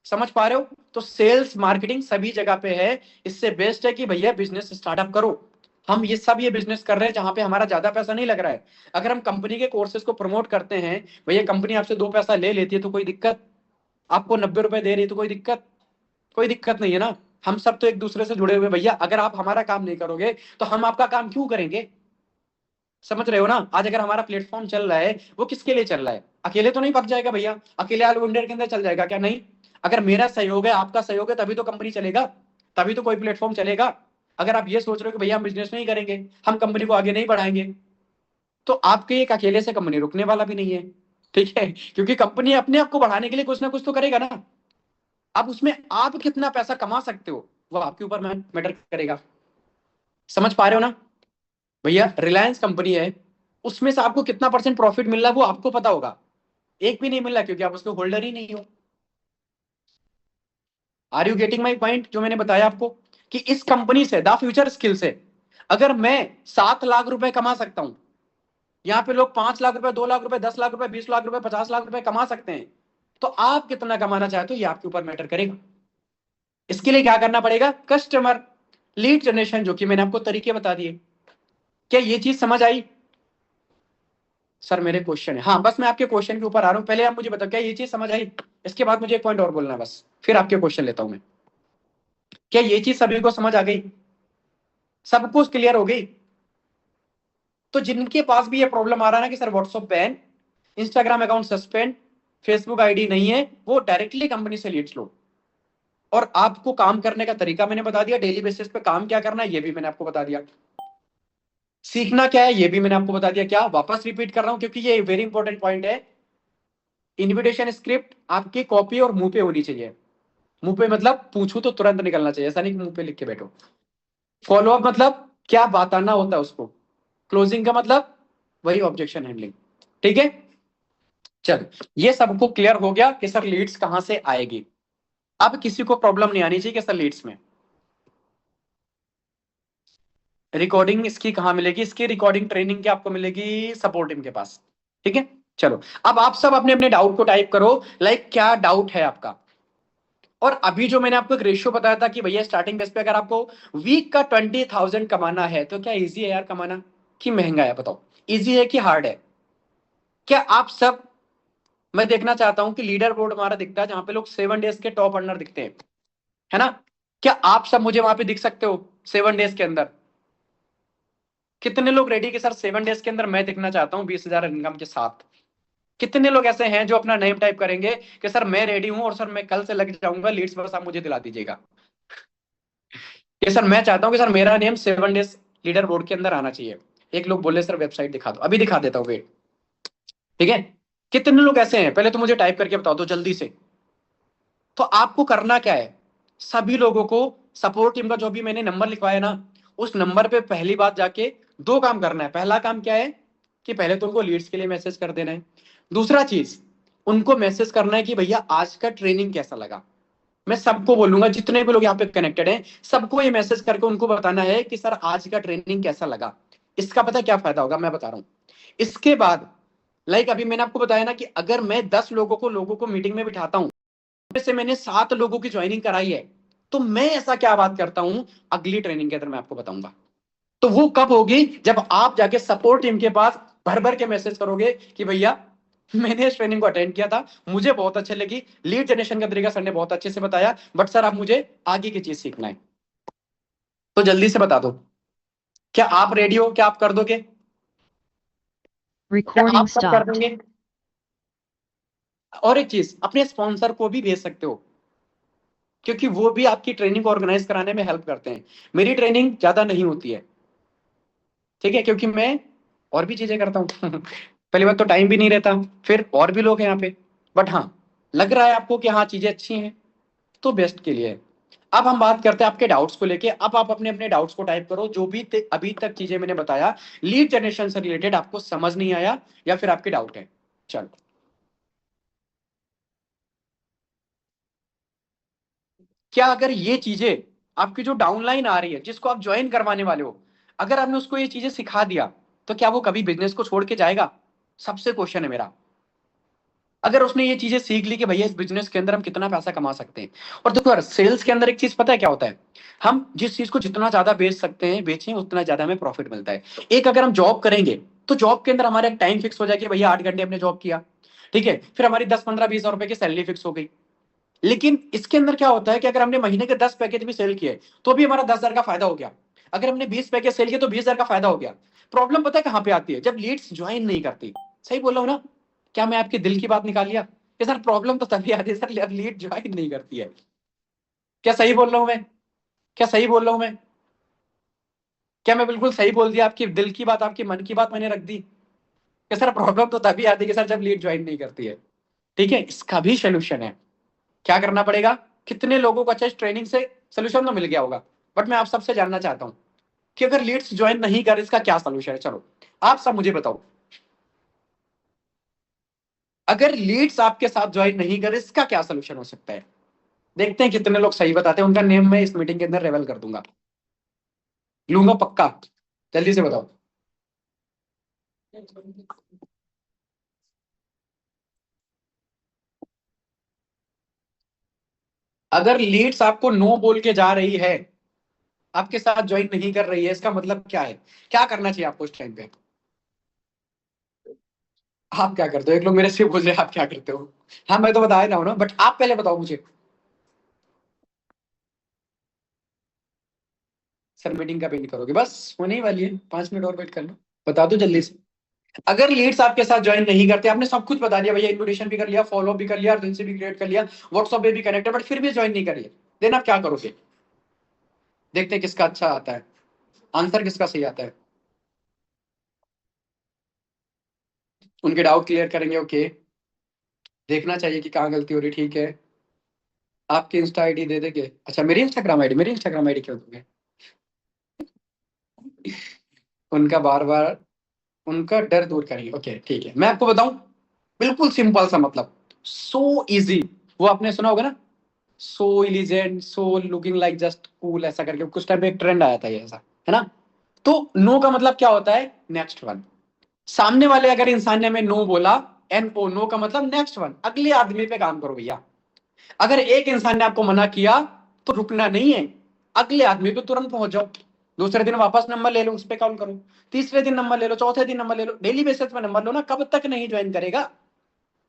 समझ पा रहे हो? तो सेल्स मार्केटिंग सभी जगह पे है। इससे बेस्ट है कि भैया बिजनेस स्टार्टअप करो। हम ये सब ये बिजनेस कर रहे हैं जहां पे हमारा ज्यादा पैसा नहीं लग रहा है। अगर हम कंपनी के कोर्सेज को प्रमोट करते हैं, भैया कंपनी आपसे 2 पैसा ले लेती है तो कोई दिक्कत? आपको 90 रुपए दे रही है तो कोई दिक्कत? कोई दिक्कत नहीं है ना। हम सब तो एक दूसरे से जुड़े हुए भैया। अगर आप हमारा काम नहीं करोगे तो हम आपका काम क्यों करेंगे? समझ रहे हो ना? आज अगर हमारा प्लेटफॉर्म चल रहा है, वो किसके लिए चल रहा है? अकेले तो नहीं पक जाएगा भैया, अकेले ऑल इंडिया के अंदर चल जाएगा क्या? नहीं। अगर मेरा सहयोग है, आपका सहयोग है, तभी तो कंपनी चलेगा, तभी तो कोई प्लेटफॉर्म चलेगा। अगर आप ये सोच रहे हो कि भैया हम बिजनेस नहीं करेंगे, हम कंपनी को आगे नहीं बढ़ाएंगे, तो आपके एक अकेले से कंपनी रुकने वाला भी नहीं है। ठीक है, क्योंकि कंपनी अपने आप को बढ़ाने के लिए कुछ ना कुछ तो करेगा ना। अब उसमें आप कितना पैसा कमा सकते हो वो आपके ऊपर मैटर करेगा। समझ पा रहे हो ना? भैया रिलायंस कंपनी है, उसमें से आपको कितना परसेंट प्रॉफिट मिल रहा है वो आपको पता होगा। एक भी नहीं मिल रहा, क्योंकि आप उसके होल्डर ही नहीं हो। Are you getting my point? जो मैंने बताया आपको कि इस कंपनी से, द फ्यूचर स्किल से, अगर मैं 7 लाख रुपए कमा सकता हूं, यहाँ पे लोग 5 लाख रुपए, 2 लाख रुपए, 10 लाख रुपए, 20 लाख रुपए, 50 लाख रुपए कमा सकते हैं। तो आप कितना कमाना चाहते हो ये आपके ऊपर मैटर करेगा। इसके लिए क्या करना पड़ेगा, कस्टमर लीड जनरेशन, जो कि मैंने आपको तरीके बता दिए। क्या ये चीज समझ आई? सर मेरे क्वेश्चन है, हाँ बस मैं आपके क्वेश्चन के ऊपर आ रहा हूं, पहले आप मुझे बताओ क्या ये चीज समझ आई? इसके बाद मुझे एक पॉइंट और बोलना है बस, फिर आपके क्वेश्चन लेता हूं मैं। क्या ये चीज सभी को समझ आ गई? सबको क्लियर हो गई? तो जिनके पास भी ये प्रॉब्लम आ रहा है ना कि sir WhatsApp ban, Instagram account suspend, Facebook ID नहीं है, वो डायरेक्टली कंपनी से लीड्स लो। और आपको काम करने का तरीका मैंने बता दिया, डेली बेसिस पे काम क्या करना है ये भी मैंने आपको बता दिया, सीखना क्या है ये भी मैंने आपको बता दिया। क्या वापस रिपीट कर रहा हूं क्योंकि ये वेरी इंपॉर्टेंट पॉइंट है। इनविटेशन स्क्रिप्ट आपकी कॉपी और मुंह पे होनी चाहिए। मुंह पे मतलब पूछूं तो तुरंत निकलना चाहिए, ऐसा नहीं कि मुंह पे लिख के बैठो। फॉलो अप मतलब क्या बताना होता है उसको। क्लोजिंग का मतलब वही ऑब्जेक्शन हैंडलिंग। ठीक है, चल ये सबको क्लियर हो गया कि सर लीड्स कहां से आएगी। अब किसी को प्रॉब्लम नहीं आनी चाहिए कि सर लीड्स में रिकॉर्डिंग इसकी कहां मिलेगी, इसकी रिकॉर्डिंग ट्रेनिंग की आपको मिलेगी सपोर्ट टीम के पास। ठीक है, चलो अब आप सब अपने अपने डाउट को टाइप करो, लाइक क्या डाउट है आपका। और अभी जो मैंने आपको एक रेशियो बताया था कि भैया स्टार्टिंग बेस पे अगर आपको वीक का 20,000 कमाना है तो क्या इजी है यार कमाना कि महंगा है? बताओ इजी है कि हार्ड है? क्या आप सब, मैं देखना चाहता हूं कि लीडर बोर्ड हमारा दिखता है जहां पे लोग 7 डेज के टॉप अर्नर दिखते हैं, है ना? क्या आप सब मुझे वहां पे दिख सकते हो 7 डेज के अंदर? कितने लोग रेडी के सर 7 डेज के अंदर मैं दिखना चाहता हूँ 20,000 इनकम के साथ? कितने लोग ऐसे हैं जो अपना नेम टाइप करेंगे कि सर मैं रेडी हूं और सर मैं कल से लग जाऊंगा, लीड्स बस आप मुझे दिला दीजिएगा। कि सर मैं चाहता हूं कि सर मेरा नेम 7 डेज लीडर बोर्ड के अंदर आना चाहिए। एक लोग बोले सर वेबसाइट दिखा दो, अभी दिखा देता हूँ, वेट। ठीक है, कितने लोग ऐसे हैं पहले तो मुझे टाइप करके बताओ तो जल्दी से। तो आपको करना क्या है, सभी लोगों को सपोर्ट टीम का जो भी मैंने नंबर लिखवाया ना, उस नंबर पे पहली बात जाके दो काम करना है। पहला काम क्या है कि पहले तो उनको लीड्स के लिए मैसेज कर देना है। दूसरा चीज, उनको मैसेज करना है कि भैया आज का ट्रेनिंग कैसा लगा। मैं सबको बोलूंगा जितने भी लोग यहाँ पे कनेक्टेड हैं, सबको ये मैसेज करके उनको बताना है कि सर आज का ट्रेनिंग कैसा लगा। इसका पता क्या फायदा होगा मैं बता रहा हूं। इसके बाद लाइक अभी मैंने आपको बताया ना कि अगर मैं 10 लोगों को मीटिंग में बिठाता हूं, से मैंने 7 लोगों की ज्वाइनिंग कराई है, तो मैं ऐसा क्या बात करता हूं अगली ट्रेनिंग के अंदर मैं आपको बताऊंगा। तो वो कब होगी, जब आप जाके सपोर्ट टीम के पास भर भर के मैसेज करोगे कि भैया मैंने इस ट्रेनिंग को अटेंड किया था, मुझे बहुत अच्छी लगी, लीड जनरेशन का तरीका सर ने बहुत अच्छे से बताया, बट सर आप मुझे आगे की चीज सीखना है। तो जल्दी से बता दो, क्या आप रेडी हो? क्या आप कर दोगे? क्या Recording आप सब कर stopped. देंगे? और एक चीज, अपने स्पॉन्सर को भी भेज सकते हो, क्योंकि वो भी आपकी ट्रेनिंग को ऑर्गेनाइज कराने में हेल्प करते हैं। मेरी ट्रेनिंग ज्यादा नहीं होती है, ठीक है, क्योंकि मैं और भी चीजें करता हूँ पहली बात तो टाइम भी नहीं रहता, फिर और भी लोग हैं यहाँ पे। बट हाँ, लग रहा है आपको कि हाँ चीजें अच्छी हैं, तो बेस्ट के लिए है। अब हम बात करते हैं आपके डाउट्स को लेके। अब आप अपने अपने डाउट्स को टाइप करो, जो भी अभी तक चीजें मैंने बताया लीड जनरेशन से रिलेटेड आपको समझ नहीं आया या फिर आपके डाउट है। चलो, क्या अगर ये चीजें आपकी जो डाउनलाइन आ रही है, जिसको आप ज्वाइन करवाने वाले हो, अगर आपने उसको ये चीजें सिखा दिया, तो क्या वो कभी बिजनेस को छोड़ के जाएगा? सबसे क्वेश्चन है मेरा। अगर उसने ये चीजें सीख ली कि भैया इस बिजनेस के अंदर हम कितना पैसा कमा सकते हैं। और देखो यार, सेल्स के अंदर एक चीज पता है क्या होता है, हम जिस चीज को जितना ज्यादा बेच सकते हैं बेचें, उतना ज्यादा हमें प्रॉफिट मिलता है। एक अगर हम जॉब करेंगे तो जॉब के अंदर हमारा एक टाइम फिक्स हो जाए कि भैया 8 घंटे हमने जॉब किया, ठीक है, फिर हमारी 10, 15, 20 हजार रुपए की सैलरी फिक्स हो गई। लेकिन इसके अंदर क्या होता है कि अगर हमने महीने के 10 पैकेज भी सेल किए तो भी हमारा 10 हजार का फायदा हो गया। अगर हमने 20 पैकेज सेल किए तो 20 हजार का फायदा हो गया। प्रॉब्लम पता है कहां पे आती है, जब लीड्स ज्वाइन नहीं करती। सही बोल रहा हूं ना? क्या मैं आपके दिल की बात निकाल लिया कि सर प्रॉब्लम तो तभी आती है सर जब लीड ज्वाइन नहीं करती है? क्या सही बोल रहा हूं मैं? क्या सही बोल रहा हूं मैं? क्या मैं बिल्कुल सही बोल दिया? आपकी दिल की बात, आपकी मन की बात मैंने रख दी कि सर प्रॉब्लम तो तभी आती है कि सर जब लीड ज्वाइन नहीं करती है। ठीक है, इसका भी सोल्यूशन है। क्या करना पड़ेगा? कितने लोगों को अच्छा इस ट्रेनिंग से सोल्यूशन तो मिल गया होगा, बट मैं आप सबसे जानना चाहता हूं कि अगर लीड्स ज्वाइन नहीं कर, इसका क्या सोल्यूशन है? चलो आप सब मुझे बताओ, अगर लीड्स आपके साथ ज्वाइन नहीं कर, इसका क्या सोल्यूशन हो सकता है? देखते हैं कितने लोग सही बताते हैं, उनका नेम मैं इस मीटिंग के अंदर रेवल कर दूंगा, लूंगा पक्का। जल्दी से बताओ। अगर लीड्स आपको नो बोल के जा रही है, आपके साथ ज्वाइन नहीं कर रही है, इसका मतलब क्या है? क्या करना चाहिए आपको उस टाइम पे? आप क्या करते हो? एक लोग मेरे से पूछ रहे हैं आप क्या करते हो। हाँ मैं तो बता ही रहा हूँ ना, बट आप पहले बताओ मुझे। सर मीटिंग कब एंड करोगे? बस होने ही वाली है, 5 मिनट और वेट कर लो, बता दो जल्दी से। अगर लीड्स आपके साथ ज्वाइन नहीं करते, आपने सब कुछ बता दिया भैया, इन्विटेशन भी कर लिया, फॉलो भी कर लिया, अर्जेंसी भी क्रिएट कर लिया, व्हाट्सएप पे भी कनेक्ट है, बट फिर भी ज्वाइन नहीं करिए, देन आप क्या करोगे? देखते हैं किसका अच्छा आता है, आंसर किसका सही आता है। उनके डाउट क्लियर करेंगे, ओके। देखना चाहिए कि कहाँ गलती हो रही, ठीक है। आपकी इंस्टा आईडी दे देंगे? अच्छा मेरी इंस्टाग्राम आईडी क्यों दोगे? उनका बार बार उनका डर दूर करेंगे, ओके ठीक है। मैं आपको बताऊं, बिल्कुल सिंपल सा मतलब, सो इजी। वो आपने सुना होगा ना, so elegant, so looking like just cool, ऐसा करके कुछ टाइम पे एक ट्रेंड आया था ये, ऐसा है ना। तो नो का मतलब क्या होता है? Next one. सामने वाले अगर इंसान ने हमें नो बोला, एन ओ, नो का मतलब नेक्स्ट वन, अगले आदमी पे काम करो भैया। अगर एक इंसान ने आपको मना किया तो रुकना नहीं है, अगले आदमी पे तुरंत पहुंच जाओ। दूसरे दिन वापस नंबर ले लो, उस पर कॉल करो। तीसरे दिन नंबर ले लो, चौथे दिन नंबर ले लो, डेली बेसिस पे नंबर लो ना। कब तक नहीं ज्वाइन करेगा?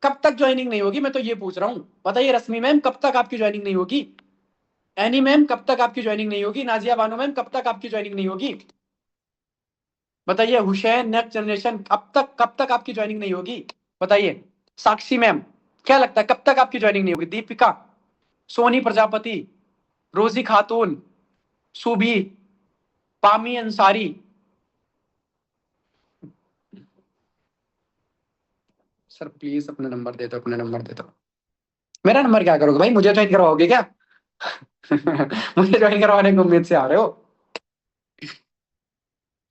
कब तक ज्वाइनिंग नहीं होगी, मैं तो ये पूछ रहा हूँ। बताइए रश्मि मैम, कब तक आपकी ज्वाइनिंग नहीं होगी? एनी मैम, कब तक आपकी ज्वाइनिंग नहीं होगी? नाजिया बानो मैम, कब तक आपकी ज्वाइनिंग नहीं होगी? बताइए हुसैन, नेक्स्ट जनरेशन, कब तक आपकी ज्वाइनिंग नहीं होगी? बताइए। साक्षी मैम, क्या लगता है कब तक आपकी ज्वाइनिंग नहीं होगी? दीपिका, सोनी प्रजापति, रोजी खातून, सुबी, पामी अंसारी। सर प्लीज अपना नंबर दे दो, अपना नंबर दे दो। मेरा नंबर क्या करोगे भाई? मुझे ज्वाइन करवाओगे क्या? मुझे ज्वाइन करवाने की उम्मीद से आ रहे हो?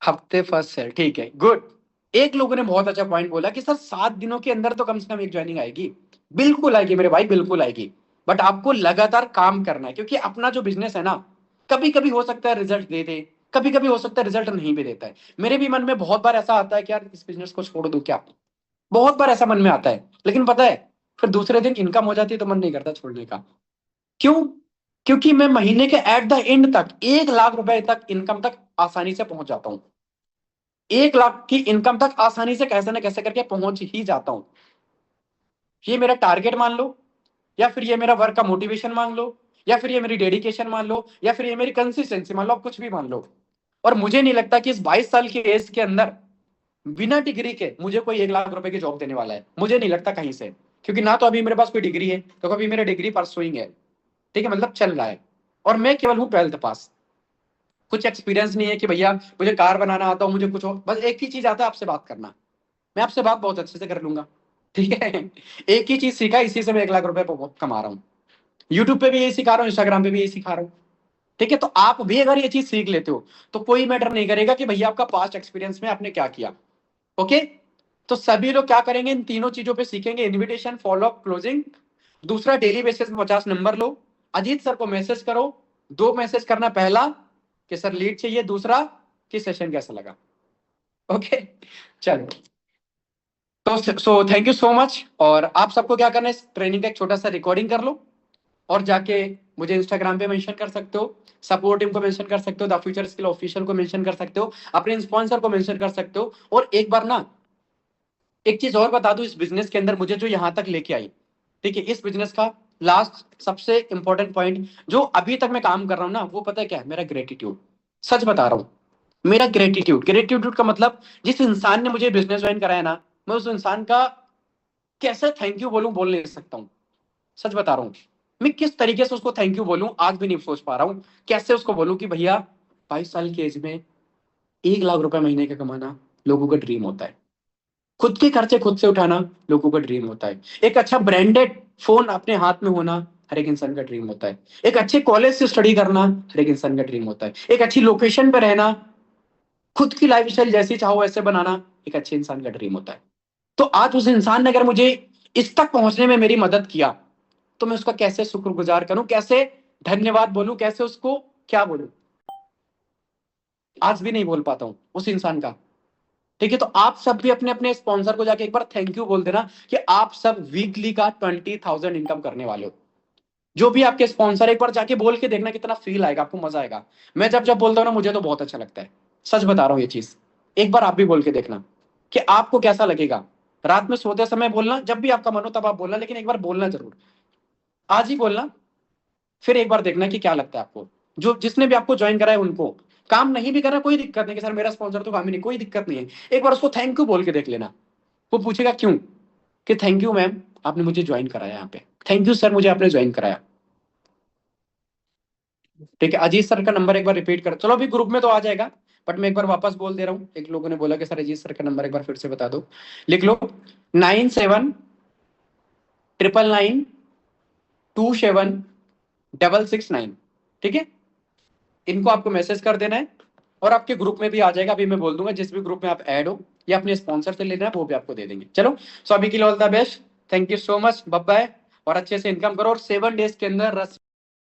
हफ्ते फर्स्ट है, ठीक है, गुड। एक लोगों ने बहुत अच्छा पॉइंट बोला कि सर 7 दिनों के अंदर तो कम से कम एक ज्वाइनिंग आएगी। बिल्कुल आएगी मेरे भाई, बिल्कुल आएगी। बट आपको लगातार काम करना है, क्योंकि अपना जो बिजनेस है ना, कभी कभी हो सकता है रिजल्ट दे दे, कभी कभी हो सकता है रिजल्ट नहीं भी देता है। मेरे भी मन में बहुत बार ऐसा आता है कि यार इस बिजनेस को छोड़ दूं क्या, बहुत बार ऐसा मन में आता है। लेकिन पता है, फिर दूसरे दिन इनकम हो जाती है तो मन नहीं करता छोड़ने का। क्यों? क्योंकि मैं महीने के एट द एंड तक 1 लाख रुपए तक इनकम तक आसानी से पहुंच जाता हूं। 1 लाख की इनकम तक आसानी से कैसे ना कैसे करके पहुंच ही जाता हूं। ये मेरा टारगेट मान लो, या फिर ये मेरा वर्क का मोटिवेशन मान लो, या फिर ये मेरी डेडिकेशन मान लो, या फिर ये मेरी कंसिस्टेंसी मान लो, आप कुछ भी मान लो। और मुझे नहीं लगता कि इस 22 साल की एज के अंदर बिना डिग्री के मुझे कोई 1 लाख रुपए की जॉब देने वाला है, मुझे नहीं लगता कहीं से। क्योंकि ना तो अभी मेरे पास कोई डिग्री है, तो कभी मेरा डिग्री परसुइंग है, ठीक है, मतलब चल रहा है। और मैं केवल हूँ 12th पास। कुछ एक्सपीरियंस नहीं है कि भैया मुझे कार बनाना आता हो, मुझे कुछ हो, बस एक ही चीज आता है, आपसे बात करना। मैं आपसे बात बहुत अच्छे से कर लूंगा, ठीक है। एक ही चीज सीखा, इसी से मैं 1 लाख रुपए कमा रहा हूँ। यूट्यूब पे भी यही सिखा रहा हूँ, इंस्टाग्राम पे भी यही सिखा रहा हूँ, ठीक है। तो आप भी अगर ये चीज सीख लेते हो तो कोई मैटर नहीं करेगा कि भैया आपका पास्ट एक्सपीरियंस में आपने क्या किया, ओके। तो सभी लोग क्या करेंगे, इन तीनों चीजों पे सीखेंगे, इनविटेशन, फॉलो अप, क्लोजिंग। दूसरा, डेली बेसिस में 50 नंबर लो। अजीत सर को मैसेज करो। 2 मैसेज करना, पहला कि सर लीड चाहिए, दूसरा कि सेशन कैसा लगा, ओके। चलो, तो so thank you so much. और आप सबको क्या करना है, इस ट्रेनिंग का एक छोटा सा रिकॉर्डिंग कर लो, और जाके मुझे इंस्टाग्राम पे मेंशन कर सकते हो, सपोर्ट टीम को मेंशन कर सकते हो, द फ्यूचर स्किल ऑफिशियल को मेंशन कर सकते हो, अपने स्पॉन्सर को मेंशन कर सकते हो। और एक बार ना, एक चीज और बता दूं, इस बिजनेस के अंदर मुझे जो यहां तक लेके आई, ठीक है, इस बिजनेस का लास्ट सबसे इंपॉर्टेंट पॉइंट जो अभी तक मैं काम कर रहा हूं ना, वो पता है क्या है? मेरा ग्रेटिट्यूड। सच बता रहा हूं, मेरा ग्रेटिट्यूड। ग्रेटिट्यूड का मतलब, जिस इंसान ने मुझे बिजनेस ज्वाइन कराया ना, मैं उस इंसान का कैसे थैंक यू बोलूं, बोल नहीं सकता हूं। सच बता रहा हूं, मैं किस तरीके से उसको थैंक यू बोलूं आज भी नहीं सोच पा रहा हूं। कैसे उसको बोलूं कि भैया 22 साल की एज में 1 लाख रुपए महीने का कमाना लोगों का ड्रीम होता है। खुद के खर्चे खुद से उठाना लोगों का ड्रीम होता है। एक अच्छा ब्रांडेड फोन अपने हाथ में होना हर एक इंसान का ड्रीम होता है। एक अच्छे कॉलेज से स्टडी करना हर एक इंसान का ड्रीम होता है। एक अच्छी लोकेशन पे रहना, खुद की लाइफस्टाइल जैसी चाहो वैसे बनाना एक अच्छे इंसान का ड्रीम होता है। तो आज उस इंसान ने अगर मुझे इस तक पहुंचने में मेरी मदद किया, तो मैं उसका कैसे शुक्रगुजार करूं, कैसे धन्यवाद बोलूं, कैसे उसको क्या बोलूं, आज भी नहीं बोल पाता हूं उस इंसान का, ठीक है, तो आप सब भी अपने अपने स्पॉन्सर को जाके एक बार थैंक यू बोल देना कि आप सब वीकली का 20,000 इनकम करने वाले हो। जो भी आपके स्पॉन्सर, एक बार जाके बोल के देखना कितना फील आएगा, आपको मजा आएगा। मैं जब जब बोलता हूँ ना, मुझे तो बहुत अच्छा लगता है, सच बता रहा हूँ ये चीज। एक बार आप भी बोल के देखना कि आपको कैसा लगेगा। रात में सोते समय बोलना, जब भी आपका मन हो तब आप बोलना, लेकिन एक बार बोलना जरूर, आज ही बोलना। फिर एक बार देखना कि क्या लगता है आपको। जो जिसने भी आपको ज्वाइन करा है उनको, काम नहीं भी करना कोई दिक्कत नहीं कि सर मेरा स्पॉन्सर तो काम ही नहीं, कोई दिक्कत नहीं है। एक बार उसको थैंक यू बोल के देख लेना। वो पूछेगा क्यों, कि थैंक यू मैम आपने मुझे ज्वाइन कराया यहाँ पे, थैंक यू सर मुझे आपने ज्वाइन कराया। ठीक है, अजीत सर का नंबर एक बार रिपीट कर, चलो अभी ग्रुप में तो आ जाएगा, बट मैं एक बार वापस बोल दे रहा हूँ। एक लोगों ने बोला कि सर अजीत सर का नंबर एक बार फिर से बता दो। लिख लो 9799276669। ठीक है, इनको आपको मैसेज कर देना है और आपके ग्रुप में भी आ जाएगा। अभी मैं बोल दूंगा, जिस भी ग्रुप में आप ऐड हो या अपने स्पॉन्सर से लेना है वो भी आपको दे देंगे। चलो, सो अभी के लिए all the best, thank you so much, bye bye. और अच्छे से इनकम करो और 7 डेज के अंदर